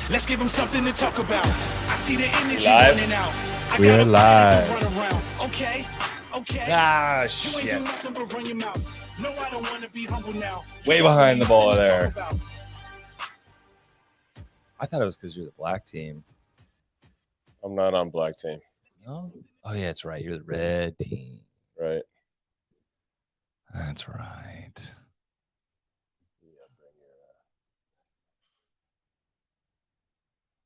Let's give them something to talk about. I see the energy Live? running out. We are live. Okay. Ah, You ain't shit. do nothing but run your mouth. No, I don't want to be humble now. Way behind the ball Nothing to there. talk about. I thought it was because you're the black team. I'm not on black team, No? Oh, yeah, that's right. You're the red team. right? That's right.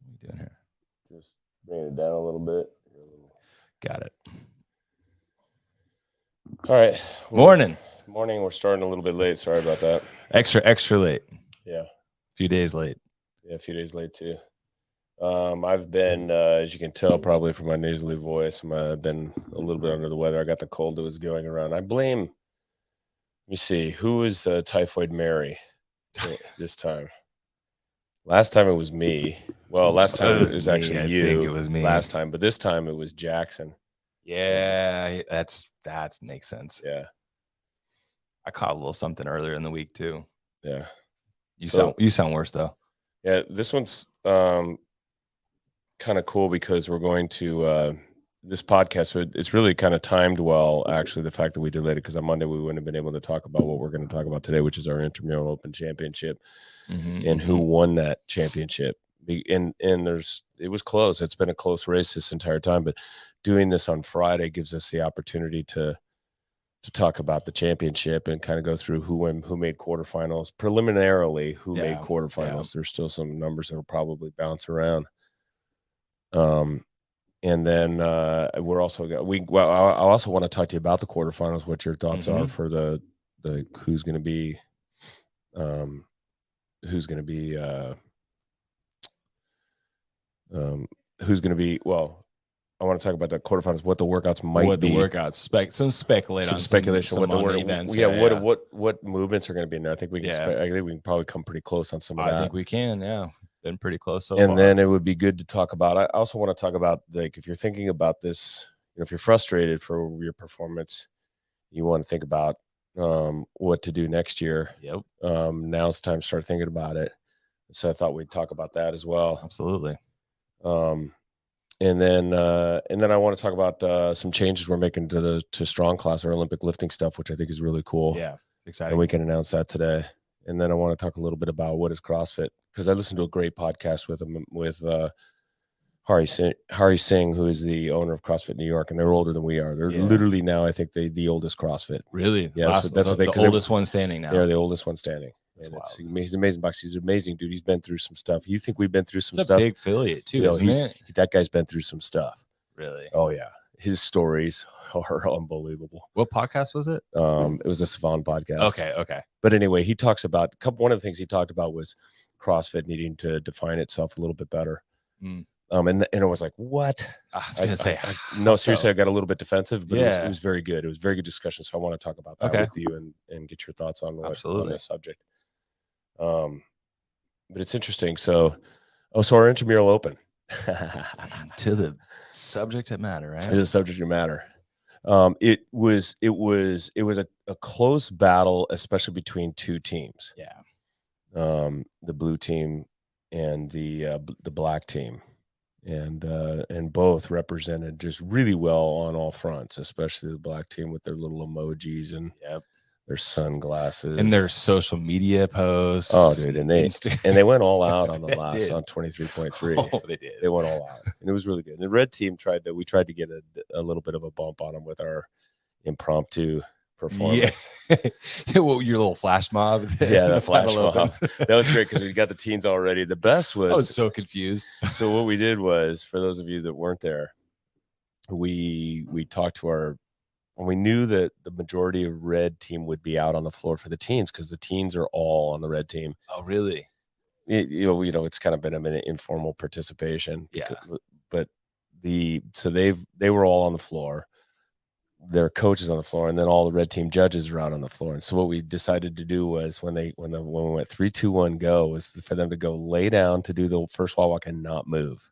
What are you doing here? Just bring it down a little bit. Got it. All right. Morning. Morning. We're starting a little bit late. Sorry about that. Extra late. Yeah. A few days late. Yeah, a few days late too. I've been, as you can tell, probably from my nasally voice, I've been a little bit under the weather. I got the cold that was going around. I blame. Let me see. Who is Typhoid Mary this time? Last time it was me. Well, last time it was Me, actually I you. think it was me. Last time, but this time it was Jackson. Yeah, that makes sense. Yeah, I caught a little something earlier in the week too. yeah, You sound worse though. yeah. This one's kind of cool because we're going to this podcast. So it's really kind of timed well. Actually, the fact that we delayed it because on Monday we wouldn't have been able to talk about what we're going to talk about today, which is our Intramural Open Championship. And who won that championship. And it was close. It's been a close race this entire time, but doing this on Friday gives us the opportunity to talk about the championship and kind of go through who made quarterfinals. Preliminarily, who made quarterfinals. There's still some numbers that will probably bounce around. And then we're also I also want to talk to you about the quarterfinals, what your thoughts are for the who's going to be well, I want to talk about the quarterfinals, what the workouts might be. Some speculation on speculation, what the events. What movements are going to be in there. I think we can I think we can probably come pretty close on some of that. I think we can, been pretty close so and far. Then it would be good to talk about, I also want to talk about, like, if you're thinking about this, if you're frustrated for your performance, you want to think about what to do next year. Now's the time to start thinking about it. So I thought we'd talk about that as well. Absolutely. And then I want to talk about some changes we're making to strong class, our Olympic lifting stuff, which I think is really cool. Yeah, exciting. And we can announce that today. And then I want to talk a little bit about what is CrossFit, because I listened to a great podcast with Hurries, who is the owner of CrossFit New York, and they're older than we are. They're literally now, I think, the oldest CrossFit. Really? Yeah, that's the oldest one standing now. They're the oldest one standing. He's amazing box. He's an amazing dude. He's been through some stuff. You think we've been through some stuff? It's a big affiliate too, isn't it? That guy's been through some stuff. Really? Oh yeah, his stories are unbelievable. What podcast was it? It was a Savon podcast. Okay. But anyway, he talks about one of the things he talked about was CrossFit needing to define itself a little bit better. And I was like, what? I was gonna say, no, seriously, I got a little bit defensive, but it was very good. It was very good discussion. So I want to talk about that with you and get your thoughts on this subject. But it's interesting. So our Intramural Open. To the subject that matter, right? To the subject that matter. It was a close battle, especially between two teams. Yeah. The blue team and the black team. And both represented just really well on all fronts, especially the black team with their little emojis and their sunglasses and their social media posts. Oh, dude, and they went all out on the last on 23.3. Oh, they did. They went all out, and it was really good. And the red team tried to get a little bit of a bump on them with our impromptu performance. Well, your little flash mob. The flash mob. That was great because we got the teens all ready. The best was, I was so confused. So what we did was, for those of you that weren't there, we talked to we knew that the majority of red team would be out on the floor for the teens because the teens are all on the red team. Oh, really? It's kind of been an informal participation. Yeah. But they were all on the floor. Their coaches on the floor, and then all the red team judges are out on the floor. And so what we decided to do was when we went 3, 2, 1, go, was for them to go lay down to do the first wall walk and not move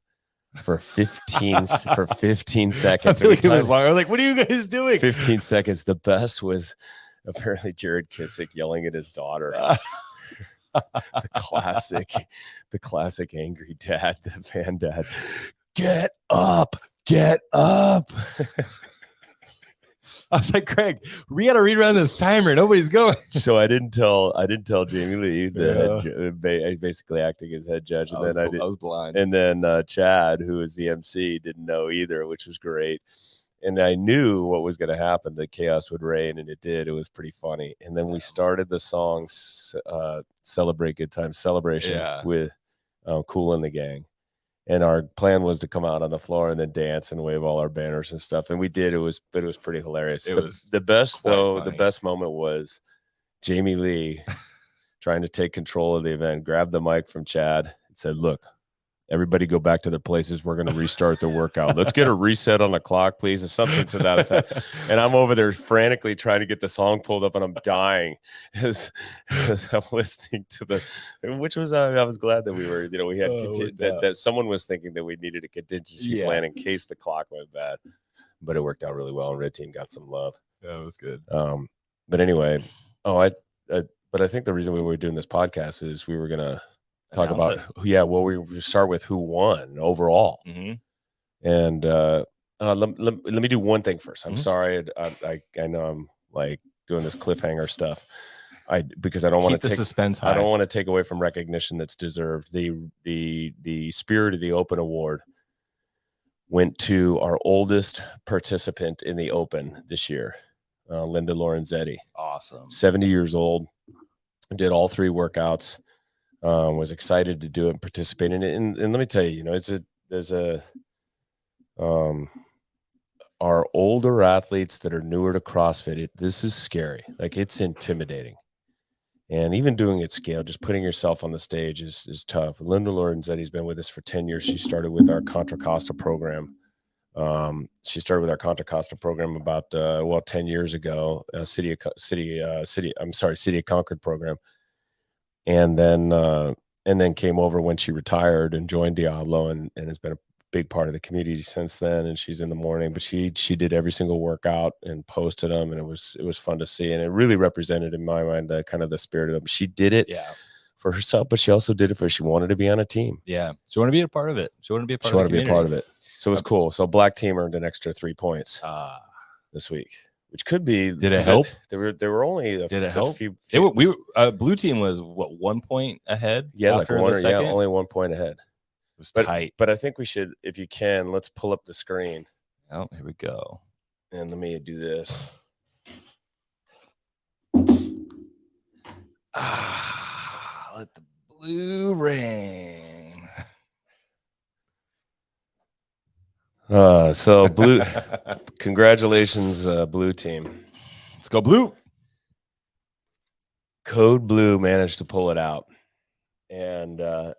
for 15 seconds. I feel like it was long. I was like, what are you guys doing? 15 seconds. The best was apparently Jared Kissick yelling at his daughter. the classic angry dad, the fan dad. Get up. I was like, Craig, we got to rerun this timer. Nobody's going. So I didn't tell Jamie Lee, basically acting as head judge, and I was blind. And then Chad, who was the MC, didn't know either, which was great. And I knew what was going to happen, that chaos would reign, and it did. It was pretty funny. And then we started the song Celebrate Good Times Celebration with Cool and the Gang. And our plan was to come out on the floor and then dance and wave all our banners and stuff. And we did. It was pretty hilarious. The best moment was Jamie Lee trying to take control of the event, grabbed the mic from Chad and said, "Look, everybody go back to their places. We're going to restart the workout. Let's get a reset on the clock, please," and something to that effect. And I'm over there frantically trying to get the song pulled up, and I'm dying as I'm listening to which was, I was glad that we were, we had that someone was thinking that we needed a contingency plan in case the clock went bad, but it worked out really well. And Red Team got some love. Yeah, it was good. But anyway, but I think the reason we were doing this podcast is we were going to talk about we start with who won overall. And let me do one thing first. I'm sorry, I know I'm like doing this cliffhanger stuff, because I don't want to take suspense high. I don't want to take away from recognition that's deserved. The Spirit of the Open Award went to our oldest participant in the Open this year, Linda Lorenzetti. Awesome. 70 years old, did all 3 workouts. Was excited to do it and participate in it. And let me tell you, our older athletes that are newer to CrossFit, this is scary. Like, it's intimidating. And even doing it scale, just putting yourself on the stage is tough. Linda Lorenzetti's been with us for 10 years. She started with our Contra Costa program. She started with our Contra Costa program about 10 years ago. City of Concord program. And then came over when she retired and joined Diablo, and has been a big part of the community since then. And she's in the morning, but she did every single workout and posted them, and it was fun to see. And it really represented, in my mind, the kind of the spirit of them. She did it for herself, but she also did it she wanted to be on a team. Yeah, she wanted to be a part of it. She wanted to be a part of it. So it was cool. So Black Team earned an extra 3 points this week. Which could be. Did it help? There were only Did it help? few. Blue team was what, 1 point ahead? Yeah, like only 1 point ahead. It was tight. But I think we should, if you can, let's pull up the screen. Oh, here we go. And let me do this. Let the blue rain. So blue, congratulations, Blue Team. Let's go Blue. Code Blue managed to pull it out, and if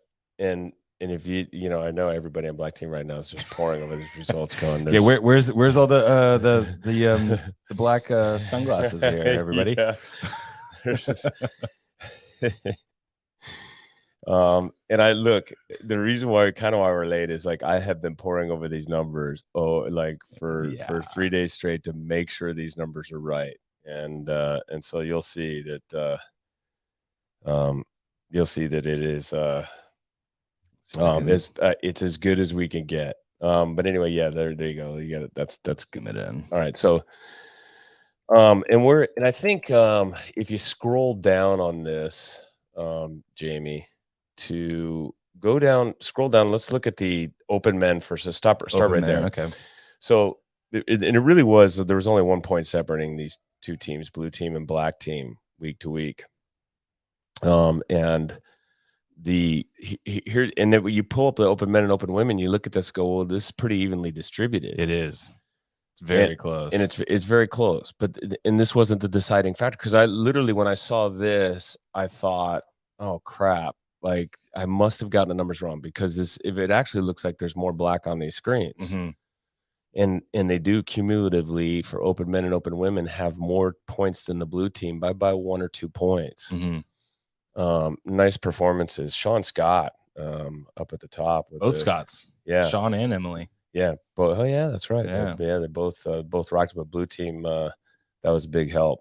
I know everybody on Black Team right now is just pouring over these results. Going, where's all the black sunglasses here, everybody? And I look, the reason why we're late is like I have been poring over these numbers for 3 days straight to make sure these numbers are right, and so you'll see that it is it's as good as we can get. But anyway, there you go. You got it. That's committed. All right, so and I think if you scroll down on this, Jamie, to scroll down, let's look at the Open Men first. So start right there. Okay. So it really was, there was only 1 point separating these two teams, Blue Team and Black Team, week to week. And here, and then when you pull up the Open Men and Open Women, you look at this, go, well, this is pretty evenly distributed. It is. It's very close. And it's very close. And this wasn't the deciding factor, because I literally, when I saw this, I thought, oh crap, like I must have gotten the numbers wrong, because if it actually looks like there's more black on these screens. Mm-hmm. And they do cumulatively, for Open Men and Open Women, have more points than the Blue Team by 1 or 2 points. Mm-hmm. Nice performances. Sean Scott up at the top. Both Scotts. Yeah. Sean and Emily. Yeah. Oh, yeah, that's right. Yeah. They both rocked, but Blue Team, that was a big help.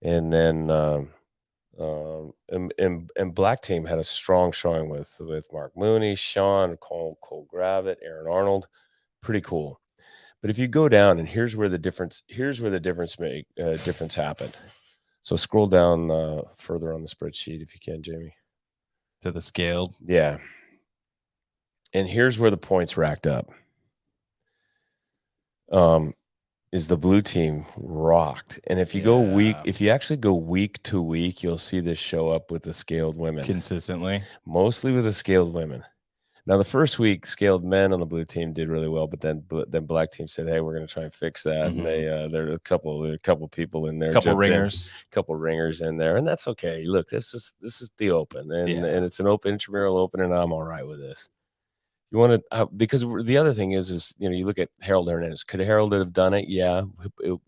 And then And Black Team had a strong showing with Mark Mooney, Sean, Cole Gravitt, Aaron Arnold. Pretty cool. But if you go down, and here's where the difference happened. So scroll down further on the spreadsheet if you can, Jamie. To the scaled. Yeah. And here's where the points racked up. Is the blue team rocked. And if you actually go week to week, you'll see this show up with the scaled women. Consistently. Mostly with the scaled women. Now, the first week, scaled men on the blue team did really well, but then Black team said, "Hey, we're going to try and fix that." Mm-hmm. And there are a couple people in there, couple ringers in there, and that's okay. Look, this is the open, and it's an open intramural open, and I'm all right with this. You want to because the other thing is you look at Harold Hernandez. Could Harold have done it? Yeah.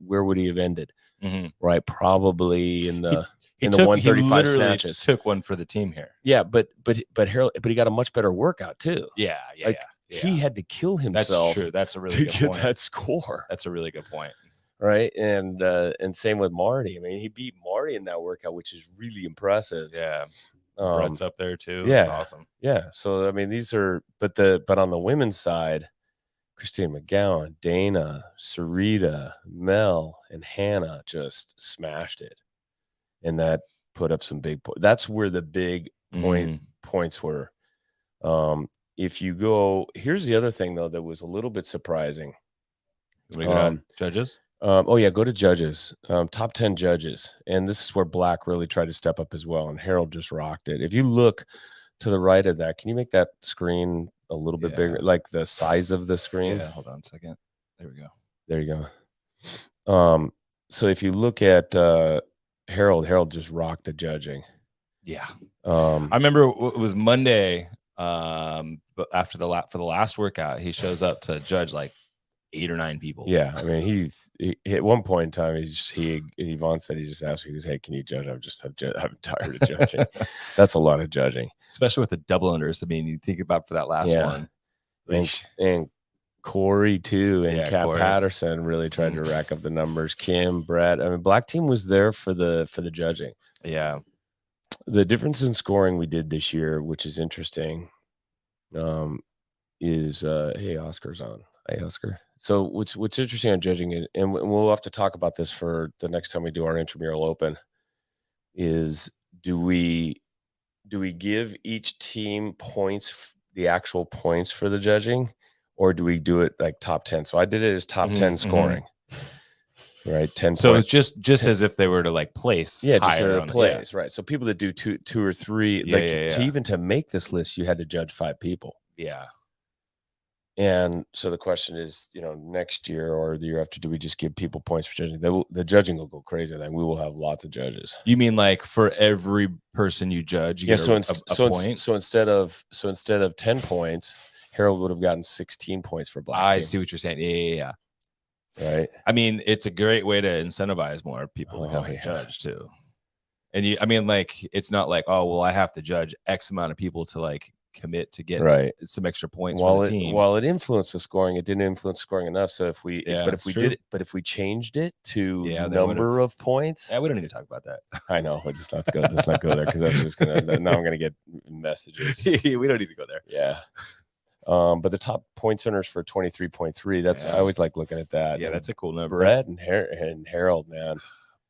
Where would he have ended? Mm-hmm. Right, probably in the. In the 135 snatches, took one for the team here. Yeah, but Harold, he got a much better workout too. Yeah. He had to kill himself. That's true. That's a really good get point. That score. That's a really good point. Right, and same with Marty. I mean, he beat Marty in that workout, which is really impressive. Yeah, Brett's up there too. Yeah, that's awesome. Yeah, so I mean, these are but on the women's side, Christine McGowan, Dana, Sarita, Mel, and Hannah just smashed it. And that put up some big points. That's where the big points were. If you go, here's the other thing though that was a little bit surprising. We got judges. Go to judges. Top 10 judges, and this is where Black really tried to step up as well. And Harold just rocked it. If you look to the right of that, can you make that screen a little bit bigger, like the size of the screen? Yeah, hold on a second. There we go. There you go. So if you look at Harold just rocked the judging. Yeah. I remember it was Monday. But after for the last workout, he shows up to judge like 8 or 9 people. Yeah. I mean, he at one point in time, Yvonne said, he just asked me, he goes, "Hey, can you judge? I'm tired of judging." That's a lot of judging, especially with the double unders. I mean, you think about for that last one. And Corey too, and Corey. Patterson really tried to rack up the numbers. Kim, Brett. I mean, Black team was there for the judging. Yeah. The difference in scoring we did this year, which is interesting, is hey, Oscar's on. Hey, Oscar. So what's interesting on judging, and we'll have to talk about this for the next time we do our intramural open, is do we give each team points, the actual points for the judging, or do we do it like top 10? So I did it as top 10 scoring. Right, 10. So it's just 10. As if they were to like place. Yeah, just to place. Right. So people that do two or three, even to make this list, you had to judge 5 people. Yeah. And so the question is, next year or the year after, do we just give people points for judging? The judging will go crazy. Then we will have lots of judges. You mean like for every person you judge, you get a point? So instead of 10 points, Harold would have gotten 16 points for Black. I see what you're saying. Yeah. Right. I mean, it's a great way to incentivize more people to come and judge too. And it's not like, oh, well, I have to judge X amount of people to like commit to get some extra points for the team. While it influenced the scoring, it didn't influence scoring enough. So if we changed it to number of points. Yeah, we don't need to talk about that. I know. Let's not go there because that's just now I'm gonna get messages. We don't need to go there. Yeah. But the top points earners for 23.3, I always like looking at that. Yeah, that's a cool number. Brett and Harold, man.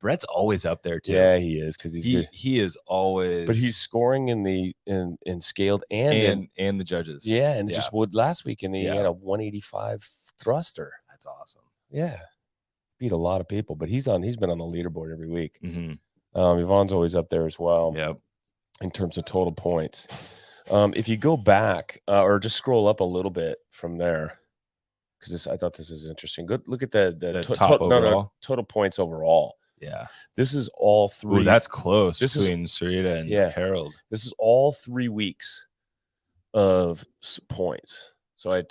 Brett's always up there too. Yeah, he is because he is always. But he's scoring in scaled and the judges. Yeah, and just last week he had a 185 thruster. That's awesome. Yeah, beat a lot of people, but he's been on the leaderboard every week. Mm-hmm. Yvonne's always up there as well. Yep. In terms of total points. If you go back or just scroll up a little bit from there, because I thought this is interesting. Good, look at the top overall. Total points overall. Yeah, this is all 3. Ooh, that's close between Sarita and Harold. This is all 3 weeks of points. So I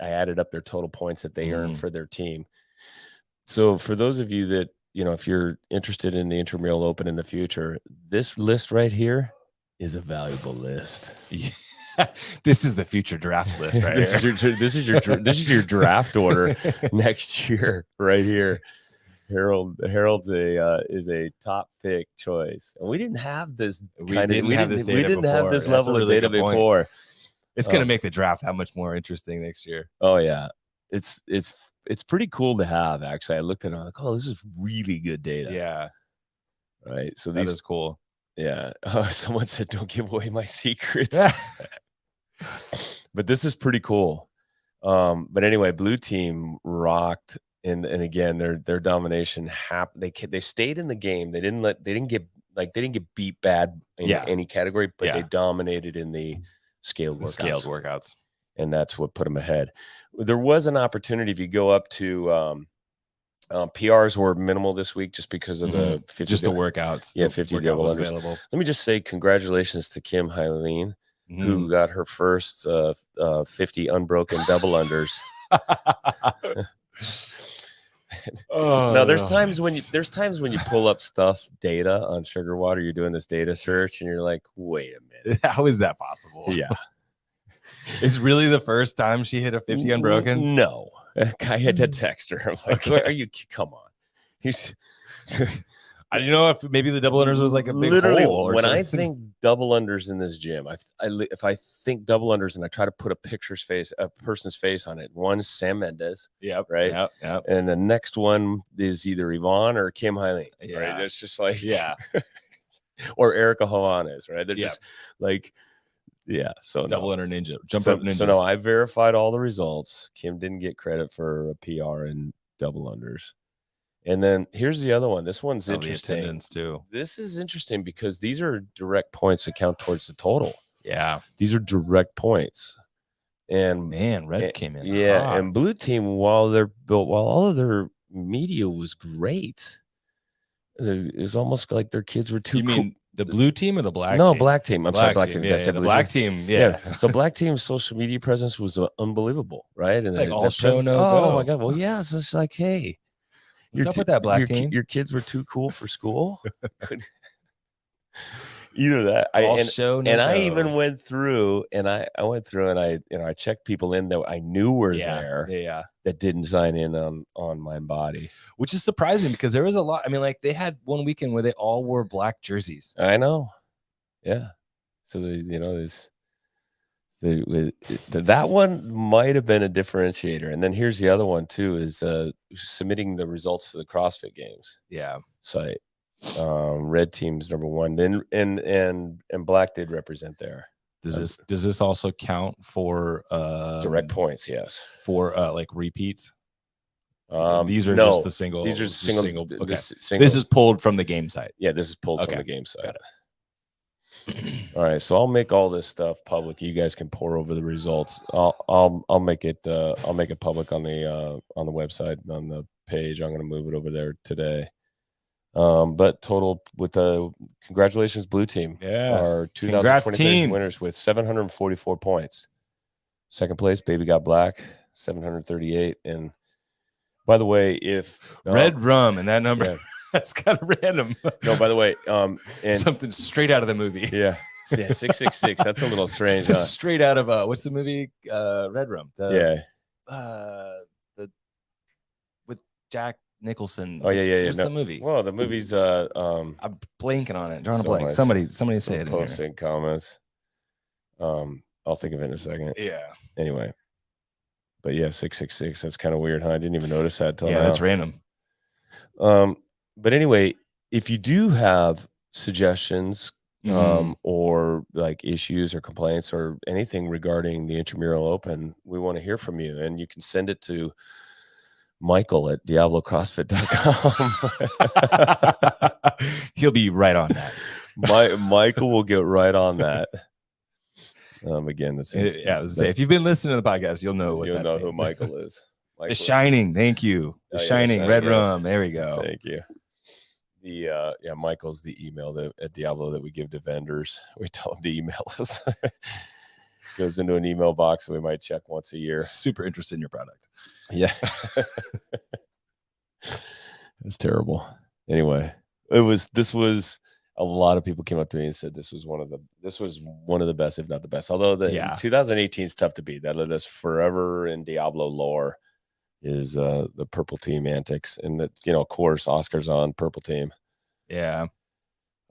added up their total points that they earned for their team. So for those of you that if you're interested in the Intramural Open in the future, this list right here is a valuable list. Yeah. This is the future draft list, right? This is your draft order next year, right here. Harold's is a top pick choice, and we didn't have this We didn't have this level of data before. It's going to make the draft that much more interesting next year. Oh yeah, it's pretty cool to have. Actually, I looked at it, I'm like, oh, this is really good data. Yeah, right. So that is cool. Yeah. Someone said, "Don't give away my secrets." But this is pretty cool. But anyway, blue team rocked, and again, their domination happened. They stayed in the game. They didn't get beat bad in any category, but they dominated in the scaled workouts. And that's what put them ahead. There was an opportunity if you go up to PRs were minimal this week just because of the 50 the workouts. Yeah, 50 double unders. Available. Let me just say congratulations to Kim Highland, who got her first 50 unbroken double unders. Now there's times when you pull up data on sugar water, you're doing this data search and you're like, wait a minute, how is that possible? Yeah. It's really the first time she hit a 50 unbroken? No. I had to text her. I'm like, are you, come on. I don't know if maybe the double unders was like a big literally hole when I think double unders in this gym, if I think double unders and I try to put a person's face on it, one's Sam Mendes, right, and the next one is either Yvonne or Kim Highland, right? It's just like or Erica Johannes, right? They're just like so double under ninja, jump up ninjas. So no, I verified all the results. Kim didn't get credit for a PR in double unders. And then here's the other one. This one's interesting too. This is interesting because these are direct points that count towards the total. Yeah. These are direct points. And man, red came in. Yeah. Hot. And blue team, while all of their media was great, it's almost like their kids were too cool. The blue team or the black team? No, black team. I'm sorry, black team. Yeah, the black team. Yeah. So black team's social media presence was unbelievable, right? And it's like all show no go. Oh my God. Well, yeah. So it's like, hey, what's up with that black team? Your kids were too cool for school. Either that. I even went through and I checked people in that I knew were there that didn't sign in on my body, which is surprising because there was a lot. I mean, like they had one weekend where they all wore black jerseys. I know. Yeah. So that one might have been a differentiator. And then here's the other one too, is submitting the results to the CrossFit Games site. Red team's number one, and black did represent there. Does this also count for direct points? Yes. For like repeats. These are just the single. These are single. Okay. This is pulled from the game site. Yeah, this is pulled from the game site. All right, so I'll make all this stuff public. You guys can pour over the results. I'll make it public on the website, on the page. I'm going to move it over there today. But total with the congratulations, blue team. Yeah, our 2023 winners with 744 points. Second place, Baby Got Black, 738. And by the way, if red rum and that number. Yeah. That's kind of random. No, by the way, and something straight out of the movie. Yeah, 666. That's a little strange. Straight out of what's the movie? Red Rum. The with Jack Nicholson. Oh yeah. What's the movie? Well, the movie's I'm blanking on it. Drawing a blank. Somebody say it. Post in comments. I'll think of it in a second. Yeah. Anyway, but yeah, 666. That's kind of weird, huh? I didn't even notice that till now. That's random. But anyway, if you do have suggestions or like issues or complaints or anything regarding the Intramural Open, we want to hear from you. And you can send it to Michael at DiabloCrossFit.com. He'll be right on that. Michael will get right on that. Again, I was say if you've been listening to the podcast, you'll know who Michael is. The Shining, thank you. The Shining, Red Rum. There we go. Thank you. Michael's the email at Diablo that we give to vendors. We tell them to email us. Goes into an email box that we might check once a year. Super interested in your product. Yeah. It's terrible. Anyway, this was a lot of people came up to me and said this was one of the best, if not the best. Although 2018 is tough to beat. That's forever in Diablo lore. the purple team antics, and that, you know, of course Oscar's on purple team. Yeah.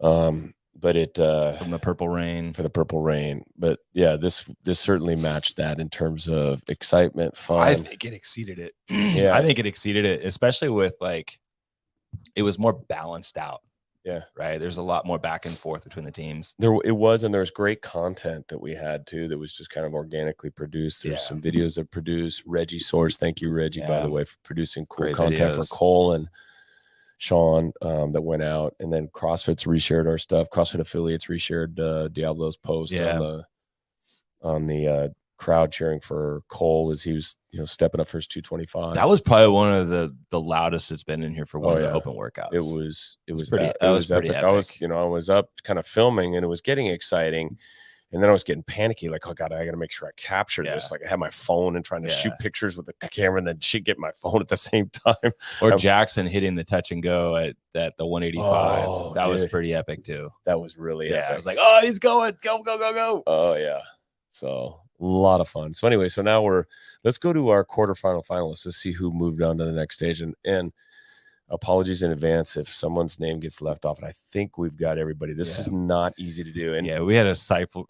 But it from the Purple Rain, for the Purple Rain. But yeah, this certainly matched that in terms of excitement, fun. I think it exceeded it. Yeah, I think it exceeded it, especially with like, it was more balanced out. Yeah. Right. There's a lot more back and forth between the teams. It was, and there was great content that we had too that was just kind of organically produced. There's some videos that produced. Reggie Source, thank you, Reggie, by the way, for producing cool content for Cole and Sean that went out. And then CrossFit's reshared our stuff. CrossFit Affiliates reshared Diablo's post on the crowd cheering for Cole as he was, you know, stepping up for his 225. That was probably one of the loudest it's been in here for one of the open workouts. It was pretty epic. I was up kind of filming, and it was getting exciting. And then I was getting panicky, like, oh God, I got to make sure I capture this. Like I had my phone and trying to shoot pictures with the camera, and then she'd get my phone at the same time. Or Jackson hitting the touch and go at the 185. That was pretty epic too. That was really epic. I was like, oh, he's going, go. Oh yeah. So a lot of fun. So anyway, so now let's go to our quarterfinal finalists. Let's see who moved on to the next stage. And apologies in advance if someone's name gets left off. And I think we've got everybody. This is not easy to do. And we had to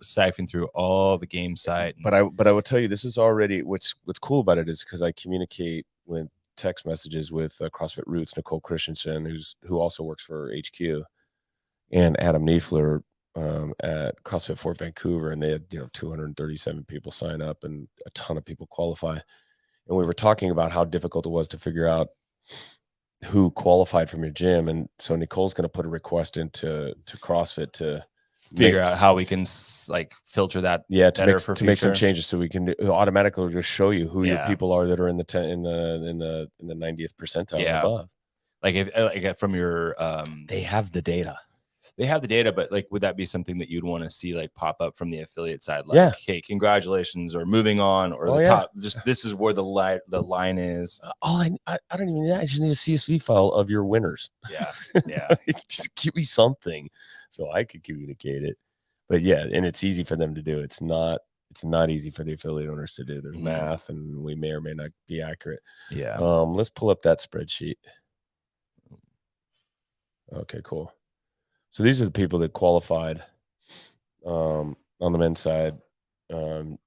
siphon through all the game site. But I will tell you, this is already what's cool about it is because I communicate with text messages with CrossFit Roots, Nicole Christensen, who also works for HQ, and Adam Niefler at CrossFit Fort Vancouver, and they had 237 people sign up and a ton of people qualify. And we were talking about how difficult it was to figure out who qualified from your gym. And so Nicole's going to put a request into CrossFit to figure out how we can like filter that. Yeah, to make some changes so we can automatically just show you who your people are that are in the 90th percentile and above. Like if from your they have the data. They have the data, but like, would that be something that you'd want to see like pop up from the affiliate side? Like, hey, congratulations, or moving on, or the top. Just this is where the line is. I don't even know. I just need a CSV file of your winners. Yeah. Just give me something so I could communicate it. But yeah, and it's easy for them to do. It's not easy for the affiliate owners to do. There's math, and we may or may not be accurate. Yeah. Let's pull up that spreadsheet. Okay, cool. So these are the people that qualified on the men's side, and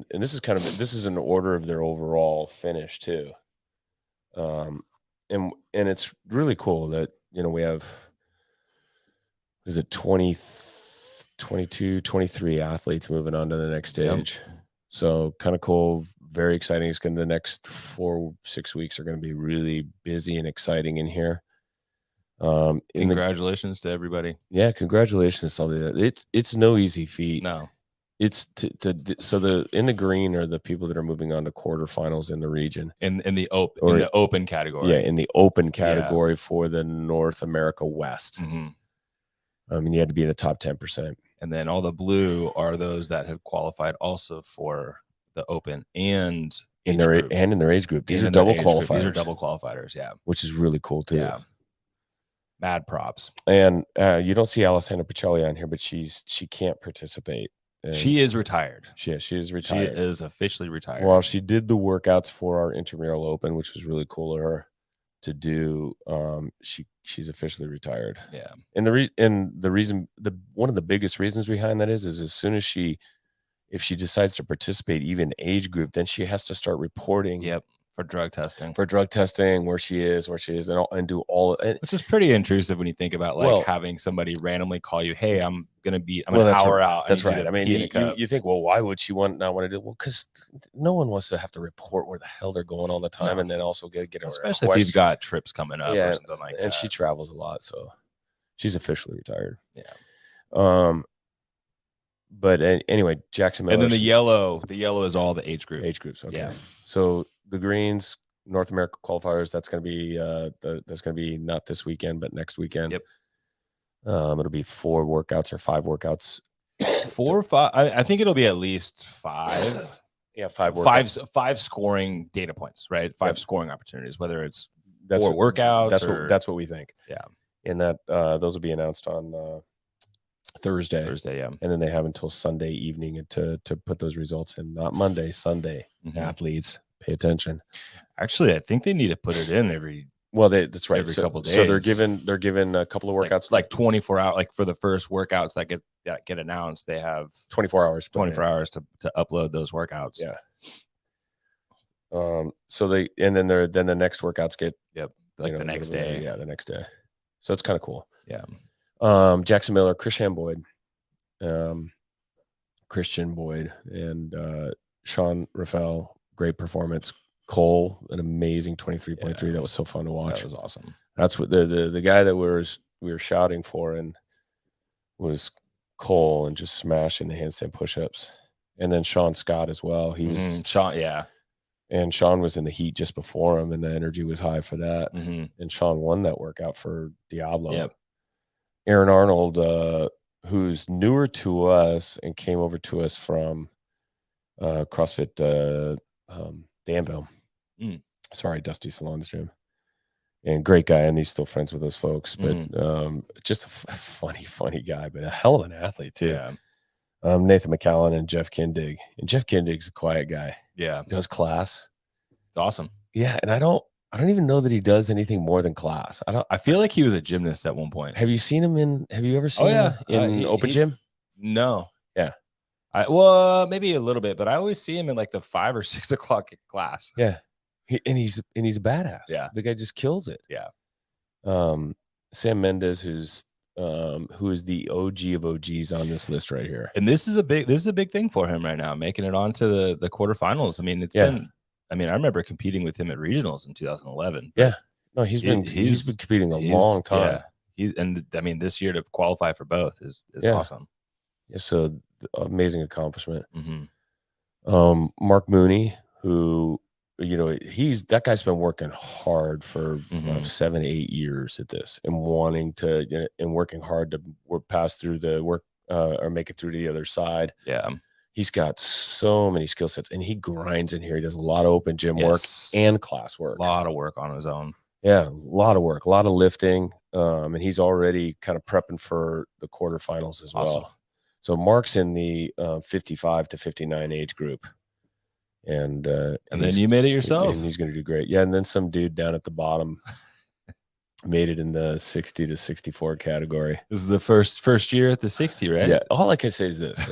this is an order of their overall finish too, and it's really cool that we have 22, 23 athletes moving on to the next stage. Yep. So kind of cool, very exciting. It's going to the next 4-6 weeks are going to be really busy and exciting in here. Congratulations to everybody. Yeah, congratulations to all that. It's no easy feat. No, it's in the green are the people that are moving on to quarterfinals in the region in the open category. Yeah, in the open category for the North America West. And you had to be in the top 10%. And then all the blue are those that have qualified also for the open and in their age group. These are double qualifiers. These are double qualifiers. Yeah, which is really cool too. Yeah. Mad props. And you don't see Alessandra Pacelli on here, but she can't participate. She is retired. She is retired. She is officially retired. Well, she did the workouts for our Intramural Open, which was really cool of her to do. She's officially retired. Yeah. And the reason, one of the biggest reasons behind that is as soon as if she decides to participate, even age group, then she has to start reporting. Yep. For drug testing, where she is, and do all of it. Which is pretty intrusive when you think about having somebody randomly call you, hey, I'm an hour out. That's right. I mean, you think, well, why would she not want to do it? Well, because no one wants to have to report where the hell they're going all the time, and then also get especially if you've got trips coming up or something like that. And she travels a lot, so she's officially retired. Yeah. But anyway, Jackson Miller. And then the yellow is all the age groups. Okay. Yeah. So the greens, North America qualifiers, that's going to be not this weekend, but next weekend. Yep. It'll be 4 workouts or 5 workouts. 4 or 5. I think it'll be at least 5. Yeah, 5 workouts. 5 scoring data points, right? 5 scoring opportunities, whether it's 4 workouts. That's what we think. Yeah. And that those will be announced on Thursday, yeah. And then they have until Sunday evening to put those results in. Not Monday, Sunday. Athletes. pay attention. Actually, I think they need to put it in every. Well, that's right. Every couple days. So they're given a couple of workouts, like 24 hours. Like for the first workouts that get announced, they have 24 hours. 24 hours to upload those workouts. Yeah. So then the next workouts get the next day. Yeah, the next day. So it's kind of cool. Yeah. Jackson Miller, Christian Boyd, and Sean Rafael, great performance. Cole, an amazing 23.3. That was so fun to watch. That was awesome. That's what the guy that we were shouting for and was Cole, and just smashing the handstand push-ups. And then Sean Scott as well. He was Sean, yeah. And Sean was in the heat just before him, and the energy was high for that. And Sean won that workout for Diablo. Yep. Aaron Arnold, who's newer to us and came over to us from CrossFit Danville. Sorry, Dusty Salon's gym. And great guy, and he's still friends with those folks. But just a funny guy, but a hell of an athlete too. Yeah. Nathan McCallan and Jeff Kindig. And Jeff Kindig's a quiet guy. Yeah. He does class. It's awesome. Yeah, and I don't even know that he does anything more than class. I feel like he was a gymnast at one point. Have you seen him have you ever seen him in open gym? No. Yeah. Maybe a little bit, but I always see him in like the 5 or 6 o'clock class. Yeah. He's a badass. Yeah. The guy just kills it. Yeah. Sam Mendes, who is the OG of OGs on this list right here. And this is a big thing for him right now, making it onto the quarterfinals. I mean, it's been, I remember competing with him at regionals in 2011. Yeah. No, he's been competing a long time. Yeah. This year to qualify for both is awesome. Yeah. So amazing accomplishment. Mark Mooney, who, that guy's been working hard for 7-8 years at this, and working hard to pass through the work or make it through to the other side. Yeah. He's got so many skill sets, and he grinds in here. He does a lot of open gym work and class work. A lot of work on his own. Yeah, a lot of work, a lot of lifting. And he's already kind of prepping for the quarterfinals as well. So Mark's in the 55 to 59 age group. And then you made it yourself. And he's going to do great. Yeah, and then some dude down at the bottom made it in the 60 to 64 category. This is the first year at the 60, right? Yeah. All I can say is this.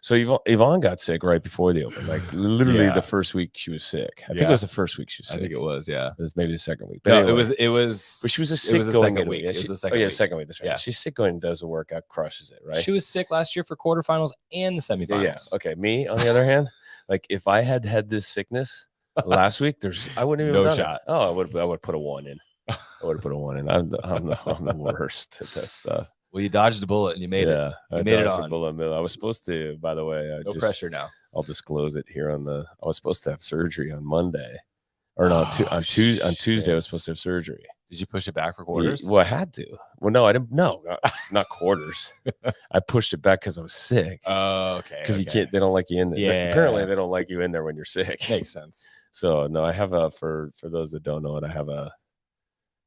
So Yvonne got sick right before the open. Like literally the first week she was sick. I think it was the first week she was sick. I think it was, yeah. It was maybe the second week. But no, anyway, it was. But she was sick going second week. It was the second week. Second week. That's right. Yeah. She's sick going and does the workout, crushes it, right? She was sick last year for quarterfinals and the semifinals. Yeah. Okay. Me, on the other hand, like if I had this sickness last week, I wouldn't even no shot. Oh, I would put a 1 in. I would have put a 1 in. I'm the worst at that stuff. Well, you dodged a bullet and you made it. You made it on. I was supposed to, by the way. No pressure now. I'll disclose it here I was supposed to have surgery on Monday. Or no, on Tuesday I was supposed to have surgery. Did you push it back for quarters? Well, I had to. Well, no, I didn't. No, not quarters. I pushed it back because I was sick. Oh, okay. Because you can't. They don't like you in there. Yeah. Apparently, they don't like you in there when you're sick. Makes sense. So no, I have for those that don't know it, I have a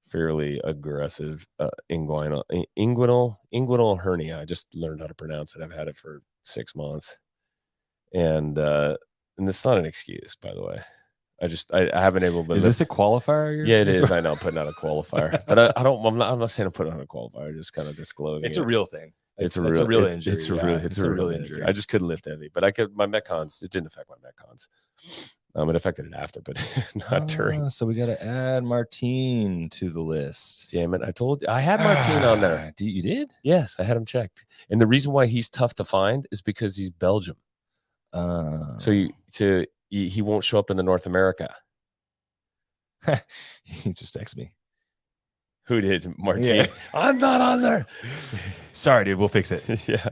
fairly aggressive inguinal hernia. I just learned how to pronounce it. I've had it for 6 months, and it's not an excuse, by the way. I haven't able to. Is this a qualifier? Yeah, it is. I know I'm putting out a qualifier, but I'm not saying I'm putting on a qualifier. Just kind of disclosing. It's a real thing. It's a real injury. It's a real injury. I just couldn't lift heavy, but I could. My metcons. It didn't affect my metcons. It affected it after, but not during. So we got to add Martine to the list. Damn it! I told you I had Martine on there. You did? Yes, I had him checked. And the reason why he's tough to find is because he's Belgium. He won't show up in the North America. He just texted me. Who did? Martine. Yeah. I'm not on there. Sorry, dude. We'll fix it. Yeah.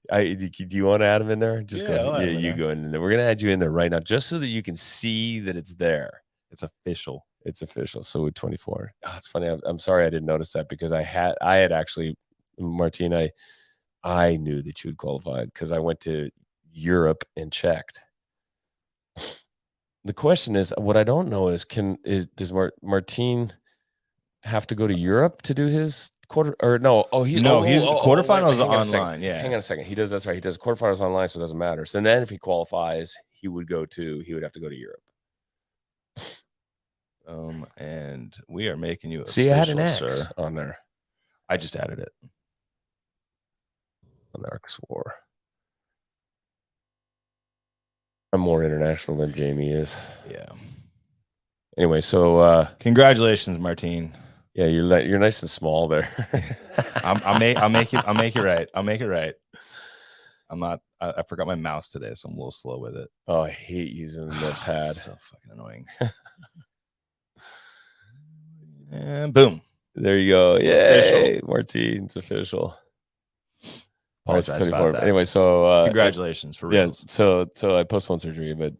Do you want to add him in there? Just go ahead. You go in there. We're gonna add you in there right now, just so that you can see that it's there. It's official. It's official. So with 24. Oh, it's funny. I'm sorry I didn't notice that because I had actually, Martine. I knew that you had qualified because I went to Europe and checked. The question is, what I don't know is, does Martine have to go to Europe to do his quarter? Or no? He's quarterfinals online. Yeah, hang on a second. He does. That's right. He does quarterfinals online, so it doesn't matter. So then, if he qualifies, he would have to go to Europe. And we are making you See, official, I had an X sir. on there. I just added it. On the Arcs War. I'm more international than Jamie is. Yeah. Anyway, so congratulations, Martine. Yeah, you're nice and small there. I'll make it right. I'll make it right. I'm not. I forgot my mouse today, so I'm a little slow with it. Oh, I hate using the pad. So fucking annoying. And boom. There you go. Yay, Martine's official. Apologize about that. Anyway, so congratulations for real. Yeah, so I postponed surgery, but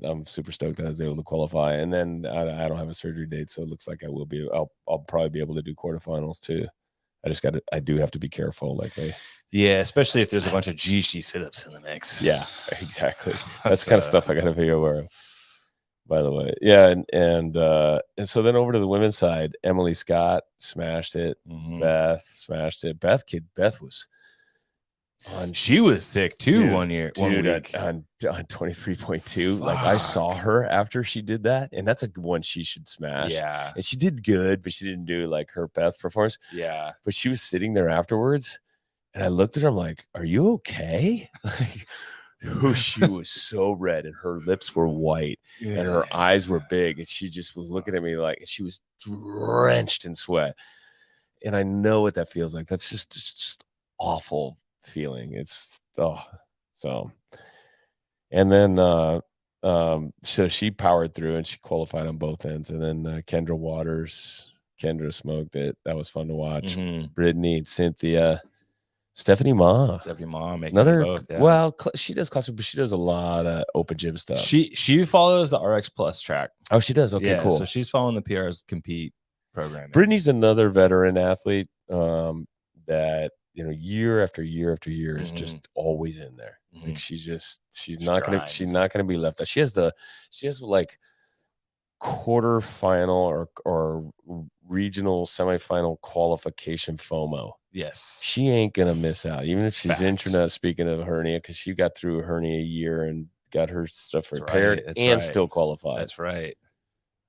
I'm super stoked that I was able to qualify. And then I don't have a surgery date, so it looks like I will be. I'll probably be able to do quarterfinals too. I do have to be careful. Yeah, especially if there's a bunch of GC sit-ups in the mix. Yeah, exactly. That's the kind of stuff I got to be aware of. By the way, yeah, and so then over to the women's side, Emily Scott smashed it. Beth smashed it. Beth was. She was sick too, one week on 23.2. Like I saw her after she did that, and that's a one she should smash. Yeah, and she did good, but she didn't do like her Beth performance. Yeah, but she was sitting there afterwards, and I looked at her. I'm like, "Are you okay?" Like, she was so red, and her lips were white, and her eyes were big, and she just was looking at me like she was drenched in sweat. And I know what that feels like. That's just awful feeling. It's so. And then so she powered through and she qualified on both ends. And then Kendra smoked it. That was fun to watch. Brittany, Cynthia, Stephanie Ma making another both, yeah. Well, she does CrossFit, but she does a lot of open gym stuff. She follows the RX Plus track. Oh, she does. Okay, cool. So she's following the PRs Compete program. Brittany's another veteran athlete that year after year after year is just always in there. Like she's not gonna be left out. She has like quarterfinal or regional semifinal qualification FOMO. Yes, she ain't gonna miss out, even if she's injured. Speaking of hernia, because she got through a hernia year and got her stuff repaired and still qualified. That's right.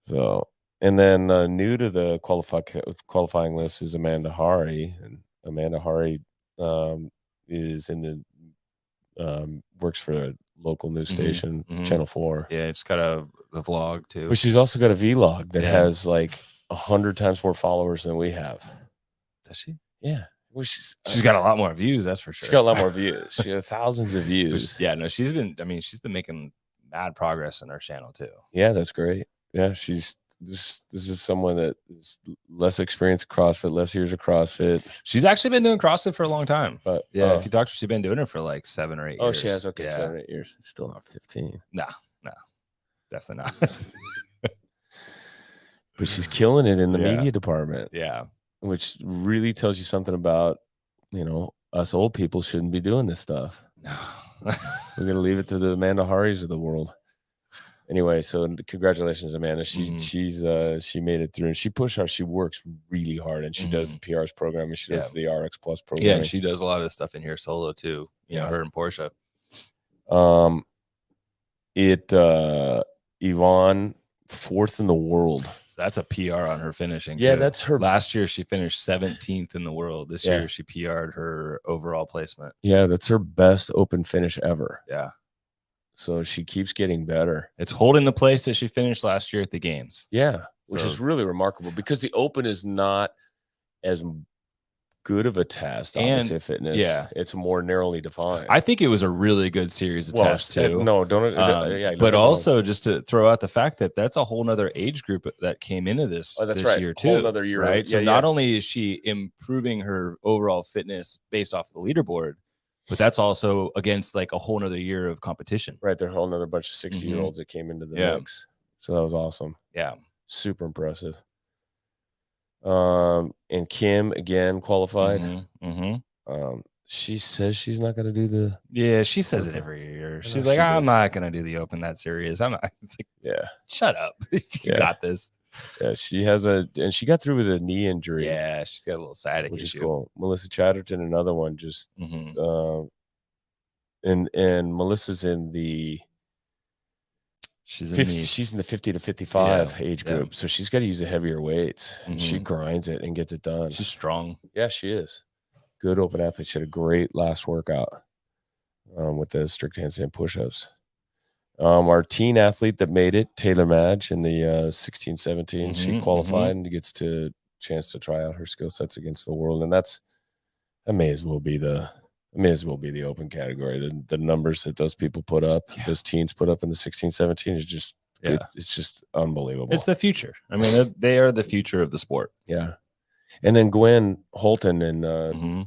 So, and then new to the qualifying list is Amanda Hari, and Amanda Hari is in the works for a local news station, Channel 4. Yeah, it's got a vlog too. But she's also got a vlog that has like 100 times more followers than we have. Does she? Yeah. Well, she's got a lot more views, that's for sure. She's got a lot more views. She has thousands of views. Yeah, no, she's been making mad progress in her channel too. Yeah, that's great. Yeah, this is someone that is less experienced CrossFit, less years of CrossFit. She's actually been doing CrossFit for a long time. But yeah, if you talk to her, she's been doing it for like 7 or 8 years. Oh, she has. Okay, 7 or 8 years. Still not 15. No, definitely not. But she's killing it in the media department. Yeah, which really tells you something about us old people shouldn't be doing this stuff. No, we're gonna leave it to the Amanda Haris of the world. Anyway, so congratulations, Amanda. She made it through, and she pushed hard. She works really hard, and she does the PRs program, and she does the RX Plus program. Yeah, and she does a lot of the stuff in here solo too. You know, her and Portia. Yvonne, 4th in the world. So that's a PR on her finishing. Yeah, too. that's her. Last year she finished 17th in the world. This year she PR'd her overall placement. Yeah, that's her best open finish ever. Yeah. So she keeps getting better. It's holding the place that she finished last year at the games. Yeah, which is really remarkable because the open is not as good of a test, obviously, fitness. Yeah, it's more narrowly defined. I think it was a really good series of tests too. But also just to throw out the fact that that's a whole nother age group that came into this year too. Whole another year, right? So not only is she improving her overall fitness based off the leaderboard, but that's also against like a whole nother year of competition. Right, there's a whole another bunch of 60-year-olds that came into the mix. So that was awesome. Yeah, super impressive. And Kim again qualified. She says she's not going to do the. Yeah, she says it every year. She's like, I'm not going to do the open that serious. I'm not. It's like, shut up. You got this. Yeah, she has and she got through with a knee injury. Yeah, she's got a little sciatic issue. Which is cool. Melissa Chatterton, another one, just and Melissa's in the She's in she's in the 50 to 55 age group, so she's got to use the heavier weights. And she grinds it and gets it done. She's strong. Yeah, she is. Good open athlete. She had a great last workout with the strict handstand push-ups. Our teen athlete that made it, Taylor Madge, in the 16, 17, she qualified and gets to chance to try out her skill sets against the world, and that may as well be the open category. The numbers that those people put up, those teens put up in the 16, 17 is just it's just unbelievable. It's the future. I mean, they are the future of the sport. Yeah. And then Gwen Holton and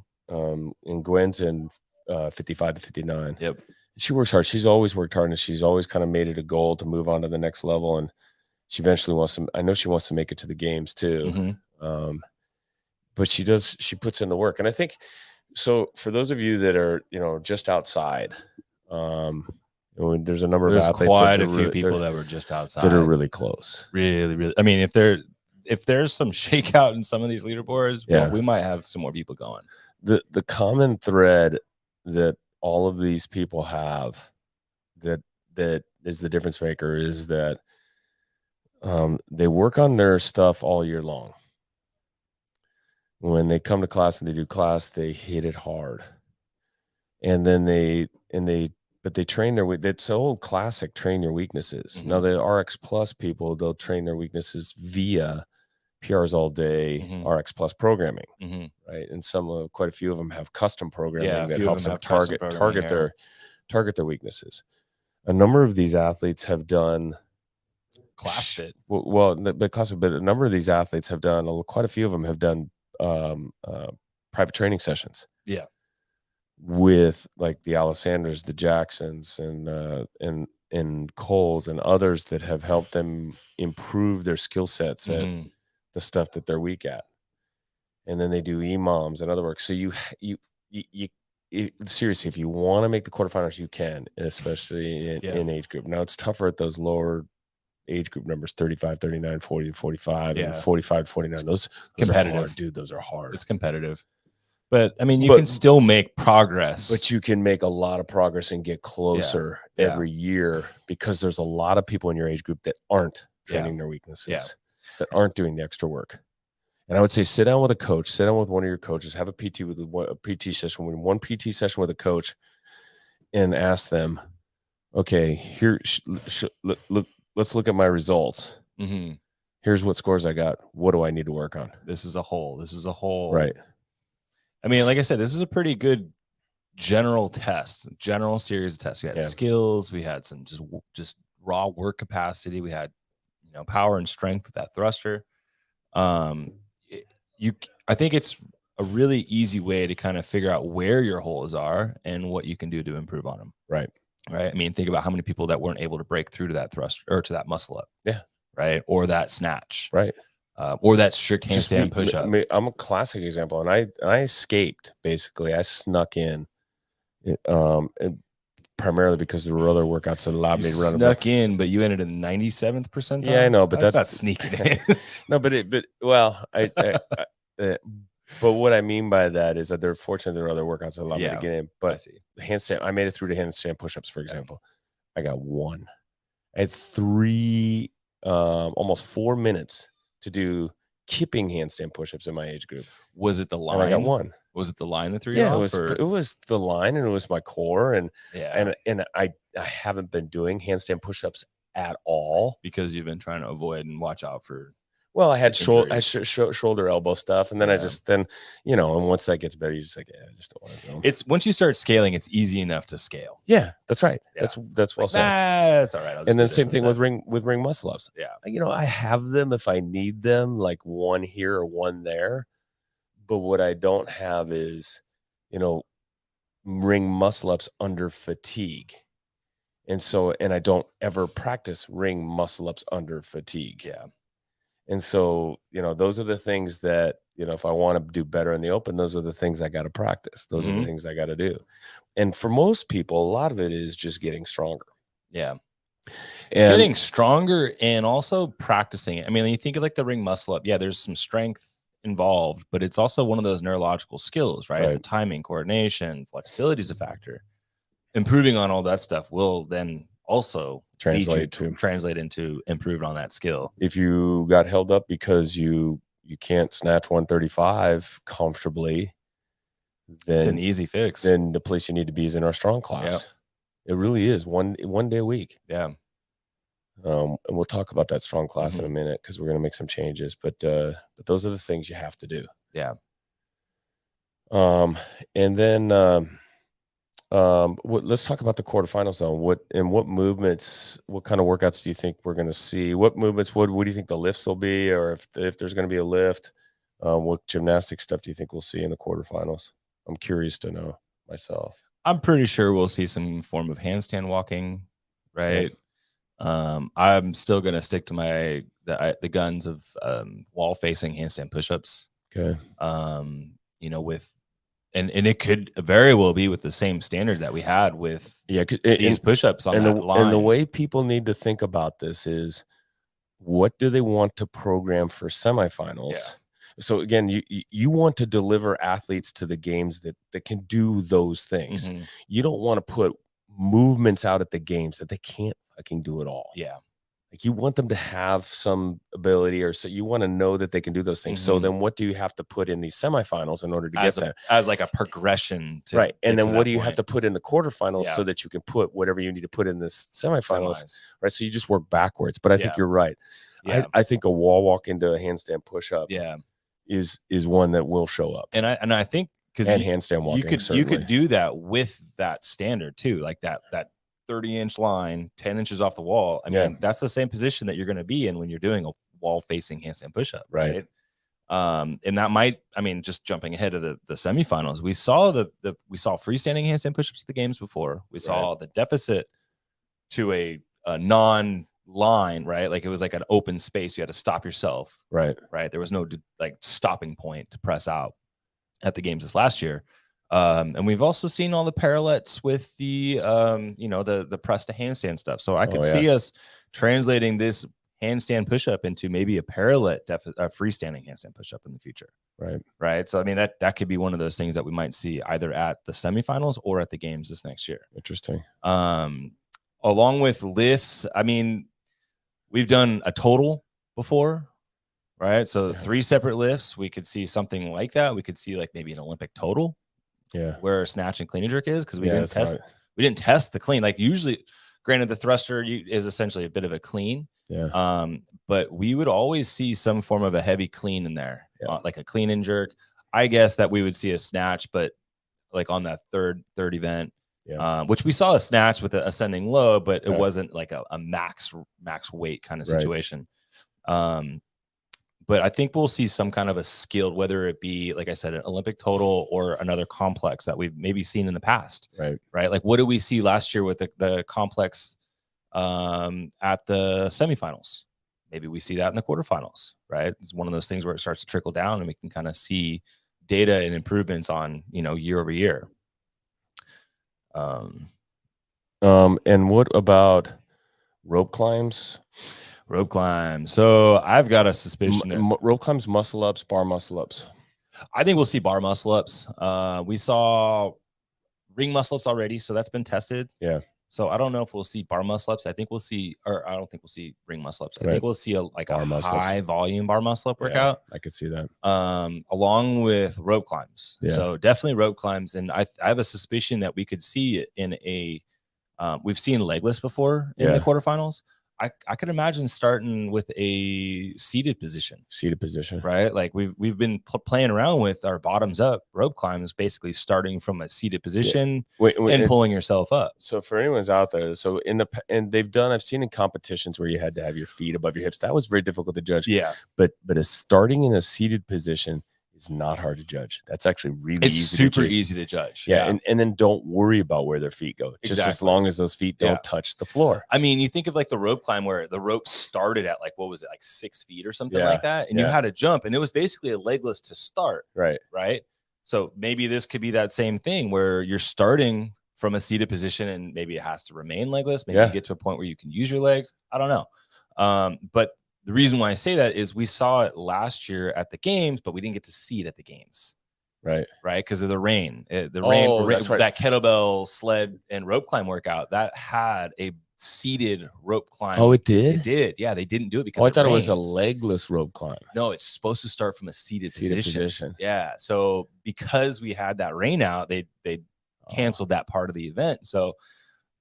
Gwen's in 55 to 59. Yep. She works hard. She's always worked hard, and she's always kind of made it a goal to move on to the next level. And she eventually wants to. I know she wants to make it to the games too. But she puts in the work, and I think so. For those of you that are just outside, there's a number of athletes. Quite a few people that were just outside that are really close. Really, really. I mean, if there's some shakeout in some of these leaderboards, well, we might have some more people going. The common thread that all of these people have that is the difference maker is that they work on their stuff all year long. When they come to class and they do class, they hit it hard. And then they train that's the old classic, train your weaknesses. Now the RX Plus people, they'll train their weaknesses via PRsAllDay RX Plus programming, right? And quite a few of them have custom programming that helps them target their weaknesses. A number of these athletes have done CrossFit. But a number of these athletes have done. Quite a few of them have done private training sessions. Yeah, with like the Alessanders, the Jacksons, and Coles and others that have helped them improve their skill sets at the stuff that they're weak at. And then they do EMOMs and other work. So you seriously, if you want to make the quarterfinals, you can, especially in age group. Now it's tougher at those lower age group numbers, 35, 39, 40, 45, and 45, 49. Those competitive, are hard, dude. Those are hard. It's competitive. But I mean, you can still make progress. But you can make a lot of progress and get closer every year, because there's a lot of people in your age group that aren't training their weaknesses, that aren't doing the extra work. And I would say, sit down with a coach, sit down with one of your coaches, have a PT session with a coach, and ask them, okay, here, let's look at my results. Here's what scores I got. What do I need to work on? This is a whole. Right. I mean, like I said, this is a pretty good general series of tests. We had skills, we had some just raw work capacity, we had power and strength with that thruster. I think it's a really easy way to kind of figure out where your holes are and what you can do to improve on them. Right. I mean, think about how many people that weren't able to break through to that thrust or to that muscle up. Yeah. Right. Or that snatch. Right. Or that strict handstand push up. I'm a classic example, and I escaped. Basically, I snuck in, primarily because there were other workouts that allowed me to run. Snuck in, but you ended in the 97th percentile. Yeah, I know, but that's not sneaking in. No, but what I mean by that is that they're fortunate there are other workouts that allow me to get in. But handstand, I made it through to handstand push-ups, for example. I got one. I had three, almost 4 minutes to do kipping handstand push-ups in my age group. Was it the line? And I got one. Was it the line that threw you off? It was the line, and it was my core, and I haven't been doing handstand push-ups at all because you've been trying to avoid and watch out for. Well, I had shoulder elbow stuff, and then and once that gets better, you just like, I just don't want to go. It's once you start scaling, it's easy enough to scale. Yeah, that's right. Yeah. That's well said. That's all right. And then same thing with ring muscle ups. Yeah, I have them if I need them, like one here or one there. But what I don't have is, ring muscle ups under fatigue. And I don't ever practice ring muscle ups under fatigue. Yeah. And so, those are the things that, if I want to do better in the open, those are the things I got to practice. Those are the things I got to do. And for most people, a lot of it is just getting stronger. Yeah. And getting stronger and also practicing it. I mean, when you think of like the ring muscle up, there's some strength involved, but it's also one of those neurological skills, right? The timing, coordination, flexibility is a factor. Improving on all that stuff will then also translate into improving on that skill. If you got held up because you can't snatch 135 comfortably, then it's an easy fix. Then the place you need to be is in our strong class. Yep. It really is one day a week. Yeah. And we'll talk about that strong class in a minute because we're going to make some changes. But those are the things you have to do. Yeah. And then let's talk about the quarterfinals though. What kind of workouts do you think we're going to see? What movements? What do you think the lifts will be, or if there's going to be a lift? What gymnastic stuff do you think we'll see in the quarterfinals? I'm curious to know myself. I'm pretty sure we'll see some form of handstand walking, right? Okay. I'm still going to stick to the guns of wall facing handstand push-ups. Okay. And it could very well be with the same standard that we had with these push-ups on that line. And the way people need to think about this is, what do they want to program for semifinals? Yeah. So again, you want to deliver athletes to the games that can do those things. Mm-hmm. You don't want to put movements out at the games that they can't fucking do at all. Yeah. Like, you want them to have some ability, or so you want to know that they can do those things. Mm-hmm. So then what do you have to put in these semifinals in order to get that? As like a progression to right. And then what do you have to put in the quarterfinals so that you can put whatever you need to put in this semifinals? Right. So you just work backwards. But I think you're right. Yeah. I think a wall walk into a handstand push-up is one that will show up. And I think because handstand walking, you could do that with that standard too, like that 30-inch line, 10 inches off the wall. I mean, that's the same position that you're going to be in when you're doing a wall-facing handstand push-up, right? And that might, just jumping ahead of the semifinals, we saw we saw freestanding handstand push-ups at the games before. We saw the deficit to a non-line, right? Like, it was like an open space. You had to stop yourself, right? There was no like stopping point to press out at the games this last year. And we've also seen all the parallettes with the the press to handstand stuff. So I could see us translating this handstand push-up into maybe a parallel freestanding handstand push-up in the future. Right. So that could be one of those things that we might see either at the semifinals or at the games this next year. Interesting. Along with lifts, we've done a total before, right? So 3 separate lifts, we could see something like that. We could see like maybe an Olympic total. Yeah, where snatch and clean and jerk is, because we didn't test the clean. Like, usually, granted, the thruster is essentially a bit of a clean. Yeah. But we would always see some form of a heavy clean in there, like a clean and jerk. I guess that we would see a snatch, but like on that third event, which we saw a snatch with an ascending low, but it wasn't like a max weight kind of situation. But I think we'll see some kind of a skilled, whether it be, like I said, an Olympic total or another complex that we've maybe seen in the past. Right. Like, what did we see last year with the complex at the semifinals? Maybe we see that in the quarterfinals, right? It's one of those things where it starts to trickle down and we can kind of see data and improvements on, year over year. And what about rope climbs? Rope climb. So I've got a suspicion. Rope climbs, muscle ups, bar muscle ups. I think we'll see bar muscle ups. We saw ring muscle ups already, so that's been tested. Yeah. So I don't know if we'll see bar muscle ups. I think we'll see, or I don't think we'll see ring muscle ups. I think we'll see a high volume bar muscle up workout. I could see that. Along with rope climbs. Yeah. So definitely rope climbs, and I have a suspicion that we could see it in a. We've seen legless before in the quarterfinals. I could imagine starting with a seated position. Right? Like, we've been playing around with our bottoms up rope climbs, basically starting from a seated position and pulling yourself up. So for anyone's out there, I've seen in competitions where you had to have your feet above your hips. That was very difficult to judge. Yeah. But starting in a seated position is not hard to judge. That's actually really easy to judge. Yeah. And then don't worry about where their feet go. Just as long as those feet don't touch the floor. You think of like the rope climb where the rope started at like, what was it, like 6 feet or something like that? And you had to jump, and it was basically a legless to start. Right. So maybe this could be that same thing where you're starting from a seated position and maybe it has to remain legless. Maybe you get to a point where you can use your legs. I don't know. But the reason why I say that is we saw it last year at the games, but we didn't get to see it at the games. Right. Because of the rain. That kettlebell sled and rope climb workout that had a seated rope climb. Oh, it did? It did. Yeah, they didn't do it because I thought it was a rained. legless rope climb. No, it's supposed to start from a seated position. position. Yeah. So because we had that rain out, they canceled that part of the event. So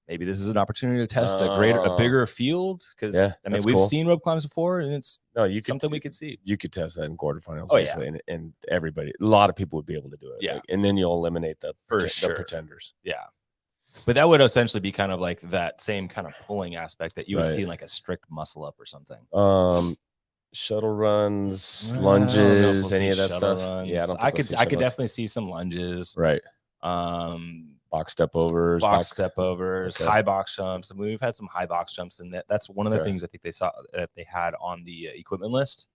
maybe this is an opportunity to test a bigger field. Because I mean, we've seen rope climbs before, and it's something we could see. You could test that in quarterfinals. Oh, yeah. And everybody, a lot of people would be able to do it. Yeah. Like, and then you'll eliminate the sure. pretenders. Yeah. But that would essentially be kind of like that same kind of pulling aspect that you would see in like a strict muscle up or something. Shuttle runs, lunges, any of that stuff. Runs. Yeah, I could definitely see some lunges. Right. Box step overs, okay. High box jumps. I mean, we've had some high box jumps, and that's one of the things I think they saw that they had on the equipment list.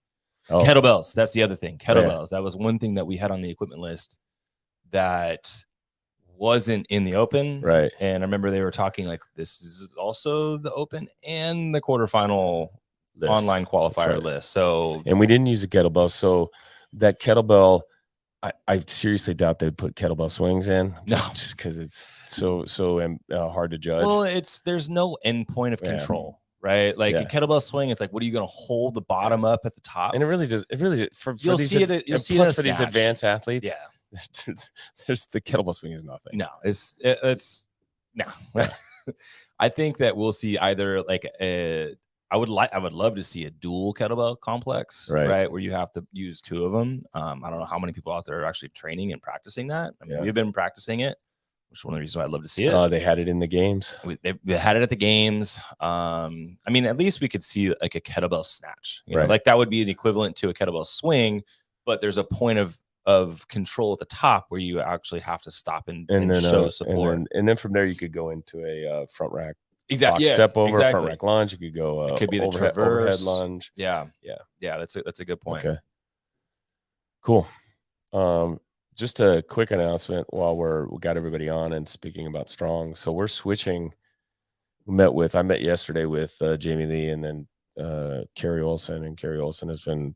Oh. Kettlebells. That's the other thing. Kettlebells. That was one thing that we had on the equipment list that wasn't in the open. Right. And I remember they were talking like this is also the open and the quarterfinal online qualifier list. So, and we didn't use a kettlebell. So that kettlebell, I seriously doubt they'd put kettlebell swings in. Just because it's so hard to judge. Well, there's no end point of control, right? Like a kettlebell swing, it's like, what are you going to hold the bottom up at the top? And it really does. For you'll these, see it. You'll see plus it for these advanced athletes. Yeah. There's the kettlebell swing is nothing. No, it's no. I think that we'll see either like I would love to see a dual kettlebell complex, right? Where you have to use two of them. I don't know how many people out there are actually training and practicing that. I mean, we've been practicing it, which is one of the reasons why I'd love to see it. They had it in the games. They had it at the games. I mean, at least we could see like a kettlebell snatch. You know, like that would be an equivalent to a kettlebell swing, but there's a point of control at the top where you actually have to stop and then show support. And then from there you could go into a front rack. Exactly. Step over, front rack lunge. You could go. It could be the overhead lunge. Yeah. That's a good point. Okay. Cool. Just a quick announcement while we got everybody on and speaking about strong. So we're switching. I met yesterday with Jamie Lee and then Carrie Olson, and Carrie Olson has been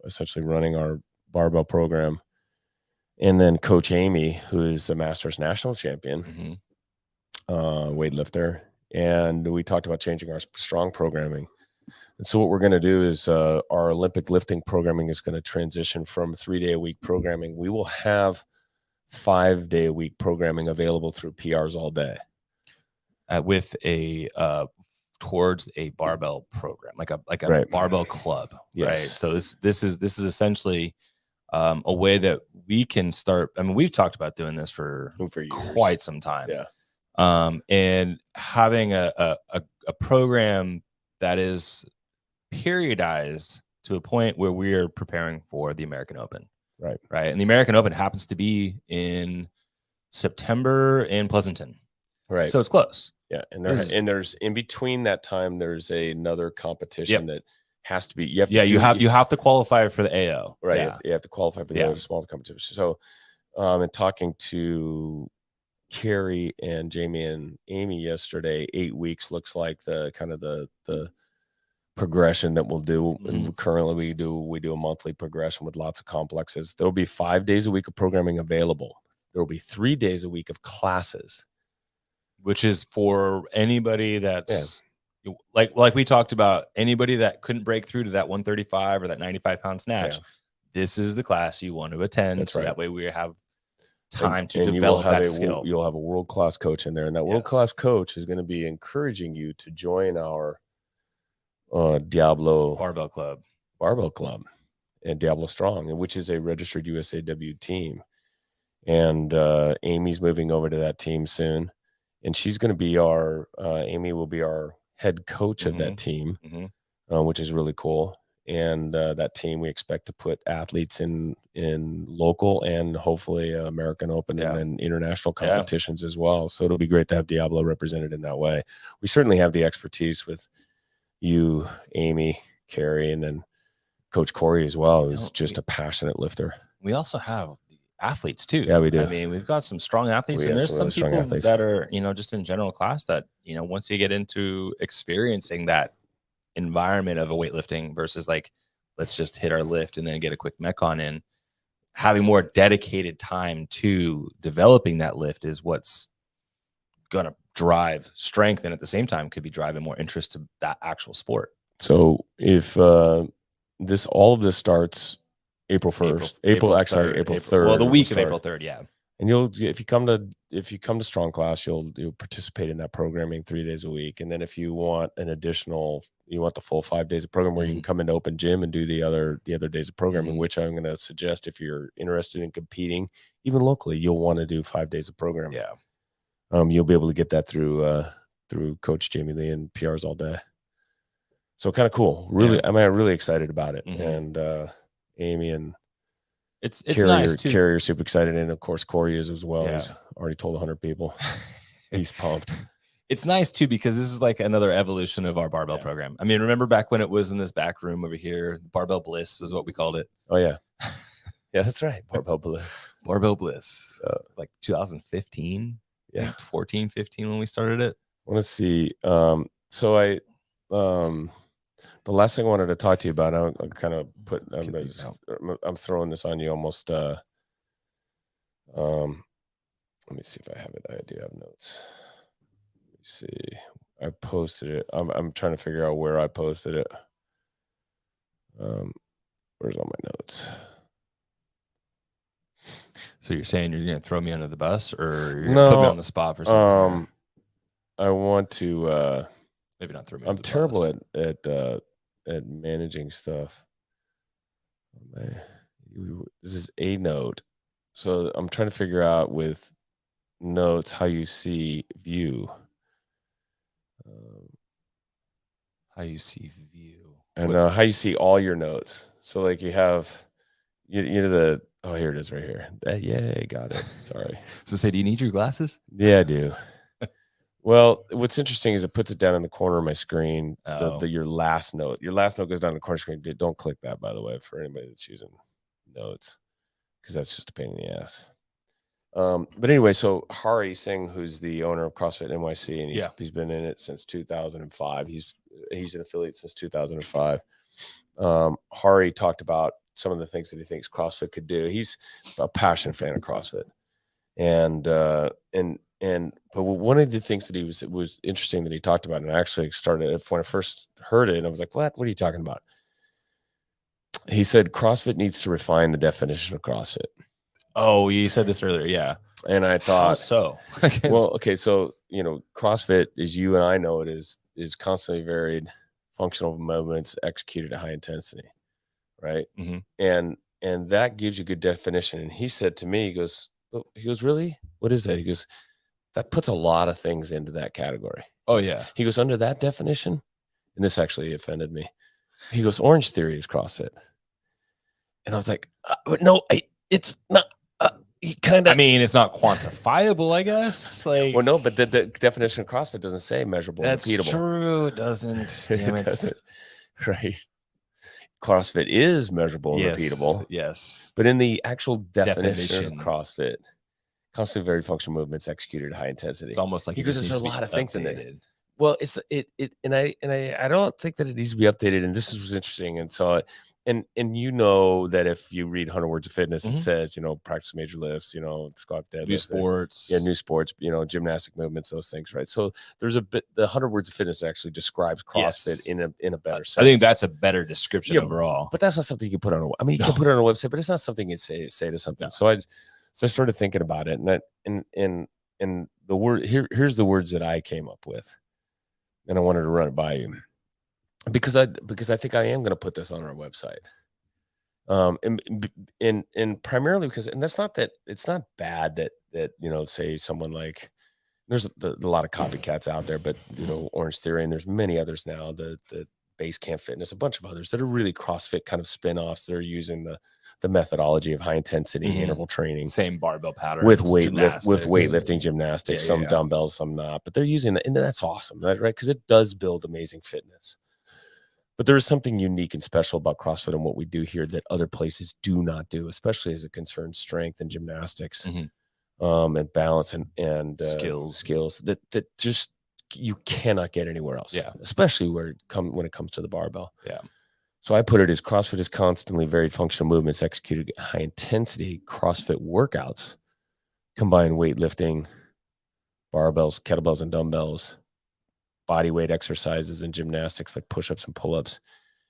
essentially running our barbell program, and then Coach Amy, who is a Masters national champion. Weightlifter, and we talked about changing our strong programming. And so what we're going to do is our Olympic lifting programming is going to transition from 3-day-a-week programming. We will have 5-day-a-week programming available through PRsAllDay with a towards a barbell program, like a barbell club, right? So this is essentially a way that we can start. I mean, we've talked about doing this for years. Quite some time. Yeah. And having a program that is periodized to a point where we are preparing for the American Open. Right. And the American Open happens to be in September in Pleasanton. Right. So it's close. Yeah. And there's in between that time, there's another competition that has to be, you have to qualify for the AO. Right. Yeah. You have to qualify for the other smaller competition. So, in talking to Carrie and Jamie and Amy yesterday, 8 weeks looks like the kind of the progression that we'll do. And currently we do a monthly progression with lots of complexes. There'll be 5 days a week of programming available. There'll be 3 days a week of classes, which is for anybody that's like we talked about, anybody that couldn't break through to that 135 or that 95-pound snatch. This is the class you want to attend. That way we have time to develop that skill. You'll have a world-class coach in there, and that world-class coach is going to be encouraging you to join our Diablo Barbell Club and Diablo Strong, which is a registered USAW team. And Amy's moving over to that team soon, and she's going to be Amy will be our head coach of that team, which is really cool. And that team, we expect to put athletes in local and hopefully American Open and then international competitions as well. So it'll be great to have Diablo represented in that way. We certainly have the expertise with you, Amy, Carrie, and then Coach Corey as well, who's just a passionate lifter. We also have the athletes too. Yeah, we do. I mean, we've got some strong athletes, and there's some people that are, just in general class that, once you get into experiencing that environment of a weightlifting versus like, let's just hit our lift and then get a quick metcon in, having more dedicated time to developing that lift is what's going to drive strength, and at the same time could be driving more interest to that actual sport. So if all of this starts April 1st, April 3rd. Well, the week of April 3rd, yeah. And if you come to Strong Class, you'll participate in that programming 3 days a week. And then if you want you want the full 5 days of program where you can come into open gym and do the other days of programming, which I'm going to suggest if you're interested in competing, even locally, you'll want to do 5 days of programming. Yeah. You'll be able to get that through Coach Jamie Lee and PRsAllDay. So kind of cool. Really, I'm really excited about it. And Amy and it's Carrier, nice too. Carrier super excited, and of course Corey is as well. Yeah. He's already told 100 people. He's pumped. It's nice too because this is like another evolution of our barbell program. I mean, remember back when it was in this back room over here, Barbell Bliss is what we called it. Oh yeah, yeah, that's right. Barbell Bliss. Barbell Bliss. Like 2015, yeah, 14, 15 when we started it. Let's see. So I the last thing I wanted to talk to you about, I'll kind of I'm throwing this on you almost. Let me see if I have it. I do have notes. Let me see. I posted it. I'm trying to figure out where I posted it. Where's all my notes? So you're saying you're going to throw me under the bus, or you're going to put me on the spot for something? I want to maybe not throw me. I'm terrible at managing stuff. This is a note, so I'm trying to figure out with notes how you see view. How you see view, and how you see all your notes. So like you have, you know oh, here it is right here. Yay, got it. Sorry. So say, do you need your glasses? Yeah, I do. Well, what's interesting is it puts it down in the corner of my screen. Your last note. Your last note goes down in the corner screen. Don't click that, by the way, for anybody that's using notes, because that's just a pain in the ass. But anyway, so Hari Singh, who's the owner of CrossFit NYC, and he's been in it since 2005. He's an affiliate since 2005. Hari talked about some of the things that he thinks CrossFit could do. He's a passionate fan of CrossFit, but one of the things that was interesting that he talked about, and I actually started when I first heard it, and I was like, "What are you talking about?" He said CrossFit needs to refine the definition of CrossFit. Oh, you said this earlier, yeah. And I thought, how so? Well, okay, so CrossFit, as you and I know it, is constantly varied functional movements executed at high intensity, right? And that gives you good definition. And he said to me, he goes, really? What is that? He goes, that puts a lot of things into that category. Oh yeah. He goes, under that definition, and this actually offended me. He goes, Orange Theory is CrossFit. And I was like, no, it's not. I mean, it's not quantifiable, I guess. Like, well, no, but the definition of CrossFit doesn't say measurable and repeatable. That's true. It doesn't. Damn it. Doesn't. Right. CrossFit is measurable and repeatable. Yes. But in the actual definition of CrossFit, constantly varied functional movements executed at high intensity. It's almost like because there's a lot of things in there. Well, I don't think that it needs to be updated. And this was interesting. And so and that if you read 100 Words of Fitness, it says, practice major lifts, squat, deadlift, new sports. Yeah, new sports, gymnastic movements, those things, right? So there's the 100 Words of Fitness actually describes CrossFit in a better sense. I think that's a better description overall. But that's not something you can put on you can put it on a website, but it's not something you say to something. No. So I started thinking about it, and the word here's the words that I came up with, and I wanted to run it by you. Because I think I am going to put this on our website, and primarily because, and that's not that it's not bad that say someone like, there's a lot of copycats out there, but Orange Theory, and there's many others now, the Base Camp Fitness, a bunch of others that are really CrossFit kind of spin-offs that are using the methodology of high intensity interval training, same barbell pattern with weightlifting, gymnastics, some dumbbells, some not, but they're using that, and that's awesome, right? Because it does build amazing fitness. But there is something unique and special about CrossFit and what we do here that other places do not do, especially as it concerns strength and gymnastics, and balance and skills that just you cannot get anywhere else. Yeah, especially when it comes to the barbell. Yeah. So I put it as CrossFit is constantly varied functional movements executed at high intensity. CrossFit workouts combine weightlifting, barbells, kettlebells, and dumbbells, body weight exercises and gymnastics like push-ups and pull-ups,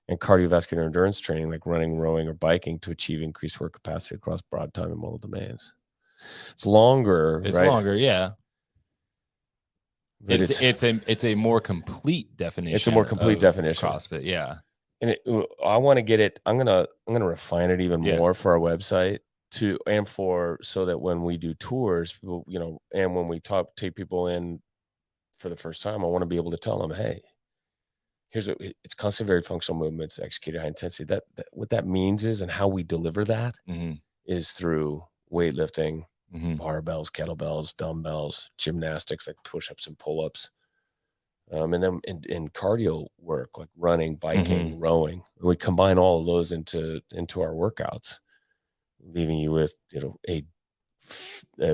and cardiovascular endurance training like running, rowing, or biking to achieve increased work capacity across broad time and modal domains. It's longer, It's right? longer, yeah. But It's a more complete definition. It's a more complete definition. CrossFit, yeah. And I want to get it. I'm gonna refine it even more for our website so that when we do tours, people, and when we take people in for the first time, I want to be able to tell them, hey, it's constant varied functional movements executed high intensity. That what that means is, and how we deliver that is through weightlifting, barbells, kettlebells, dumbbells, gymnastics like push-ups and pull-ups, and then in cardio work like running, biking, rowing. And we combine all of those into our workouts, leaving you with a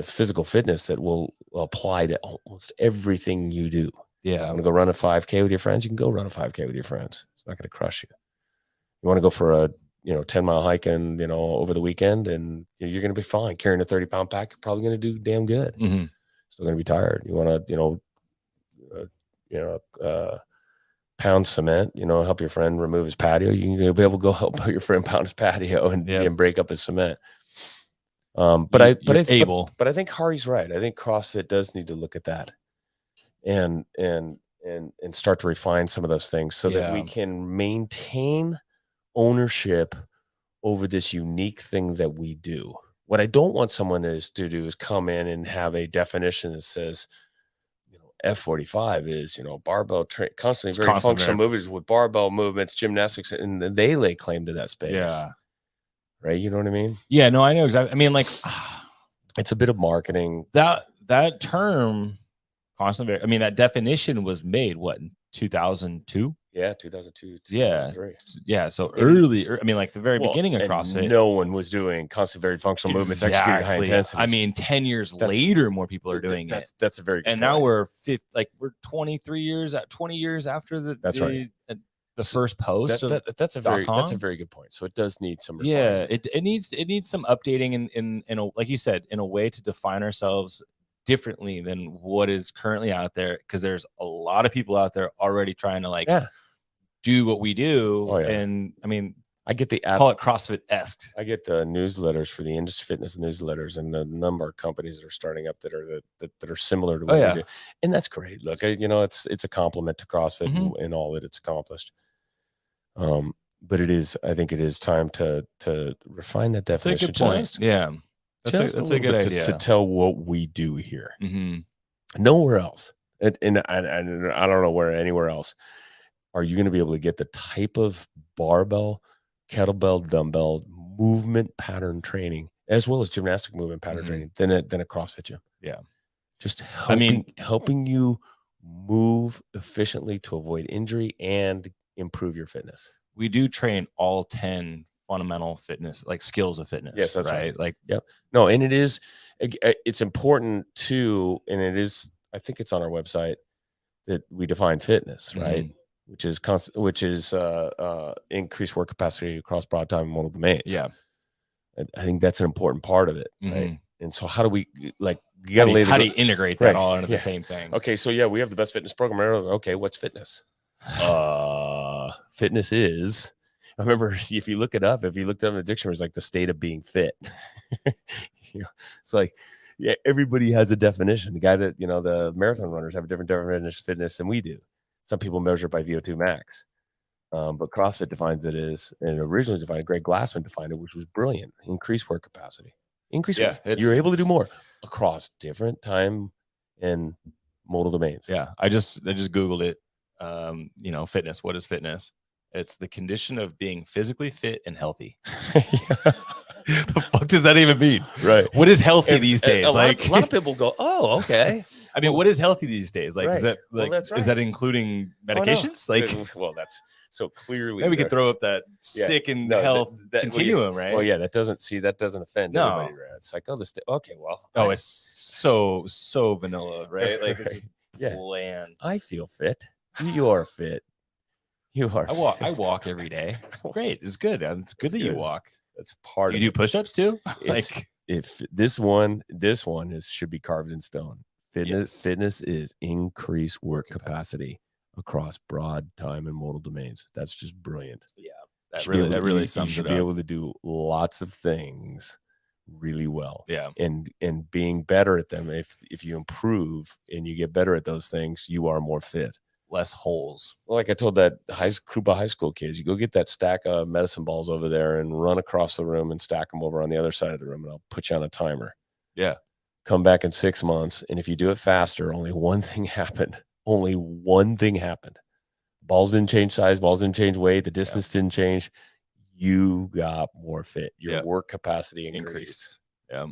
physical fitness that will apply to almost everything you do. Yeah. You want to go run a 5K with your friends? You can go run a 5K with your friends. It's not going to crush you. You want to go for a 10-mile hike and over the weekend, and you're going to be fine carrying a 30-pound pack. You're probably going to do damn good. Still going to be tired. You want to pound cement, help your friend remove his patio. You can be able to go help your friend pound his patio and break up his cement. But I think Hurries right. I think CrossFit does need to look at that and start to refine some of those things so that we can maintain ownership over this unique thing that we do. What I don't want someone to do is come in and have a definition that says, F45 is, barbell constantly very functional movements with barbell movements, gymnastics, and they lay claim to that space. Yeah. Right. You know what I mean? Yeah, no, I know exactly. I mean, like it's a bit of marketing. That term constant. I mean, that definition was made in 2002? Yeah, 2002. Yeah. Yeah. So early, I mean, like the very beginning of CrossFit. No one was doing constant varied functional movements executed high intensity. I mean, 10 years later, more people are doing it. That's a very good point. Now we're 20 years after that's right. The first post. That's a very good point. So it does need some refinement. Yeah, it needs some updating in a, like you said, in a way to define ourselves differently than what is currently out there, because there's a lot of people out there already trying to do what we do. And I mean, I get call it CrossFit-esque. I get the newsletters for the industry fitness newsletters, and the number of companies that are starting up that are similar to what we do. And that's great. Look, it's a compliment to CrossFit and all that it's accomplished. But I think it is time to refine that definition. That's a good point. Yeah. That's a good idea to tell what we do here. Nowhere else, and I don't know anywhere else are you going to be able to get the type of barbell, kettlebell, dumbbell movement pattern training, as well as gymnastic movement pattern training, than a CrossFit gym. Yeah, just helping you move efficiently to avoid injury and improve your fitness. We do train all 10 fundamental fitness, like skills of fitness. Yes, that's right. Like, no, and it's important too. And I think it's on our website that we define fitness, right? Which is increased work capacity across broad time and modal domains. Yeah. I think that's an important part of it. Right. And so how do we how do you integrate that all into the same thing? Okay. So we have the best fitness program. Okay. What's fitness? Fitness is, I remember if you looked it up in the dictionary, it's like the state of being fit. It's like, everybody has a definition. The guy that, the marathon runners have a different definition of fitness than we do. Some people measure it by VO2 max. But CrossFit defines it as, and originally defined, Greg Glassman defined it, which was brilliant. Increased work capacity. You're able to do more across different time and modal domains. Yeah. I just Googled it. Fitness. What is fitness? It's the condition of being physically fit and healthy. The fuck does that even mean? Right. What is healthy these days? A lot of people go, oh, okay. I mean, what is healthy these days? Like, is that that's right. Is that including medications? That's so clearly. Maybe we could throw up that sick and health continuum, right? Well, that doesn't offend anybody, right? It's like, okay, well. It's so vanilla, right? Like, it's bland. I feel fit. You are fit. You are. I walk every day. It's great. It's good. It's good that you walk. That's part of it. You do push-ups too? If this one should be carved in stone. Fitness is increased work capacity across broad time and modal domains. That's just brilliant. Yeah, that really sums it up. You should be able to do lots of things really well. Yeah, and being better at them. If you improve and you get better at those things, you are more fit. Less holes. Well, like I told that group of high school kids, you go get that stack of medicine balls over there and run across the room and stack them over on the other side of the room, and I'll put you on a timer. Yeah. Come back in 6 months, and if you do it faster, only one thing happened. Only one thing happened. Balls didn't change size. Balls didn't change weight. The distance didn't change. You got more fit. Your work capacity increased. Yeah.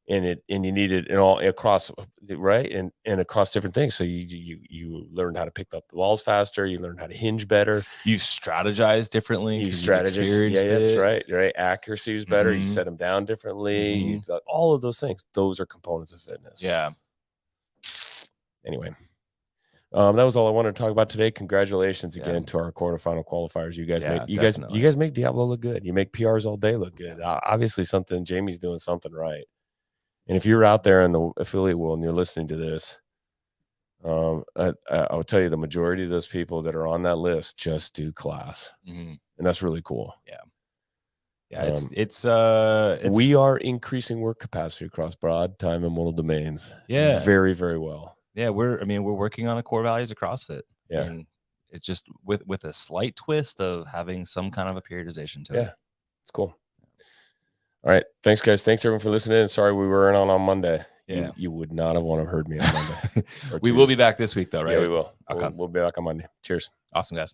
And you need it in all across, right? And across different things. So you learn how to pick up the balls faster. You learn how to hinge better. You strategize differently. You strategize. Yeah, that's right. Right. Accuracy is better. You set them down differently. All of those things. Those are components of fitness. Yeah. Anyway, that was all I wanted to talk about today. Congratulations again to our quarterfinal qualifiers. You guys make Diablo look good. You make PRsAllDay look good. Obviously, Jamie's doing something right. And if you're out there in the affiliate world and you're listening to this, I'll tell you the majority of those people that are on that list just do class, and that's really cool. Yeah, it's we are increasing work capacity across broad time and modal domains. Yeah, very, very well. Yeah, we're working on the core values of CrossFit. Yeah, and it's just with a slight twist of having some kind of a periodization to it. Yeah, it's cool. All right. Thanks, guys. Thanks, everyone, for listening. Sorry we weren't on Monday. Yeah. You would not have wanted to heard me on Monday. We will be back this week, though, right? Yeah, we will. Okay. We'll be back on Monday. Cheers. Awesome, guys.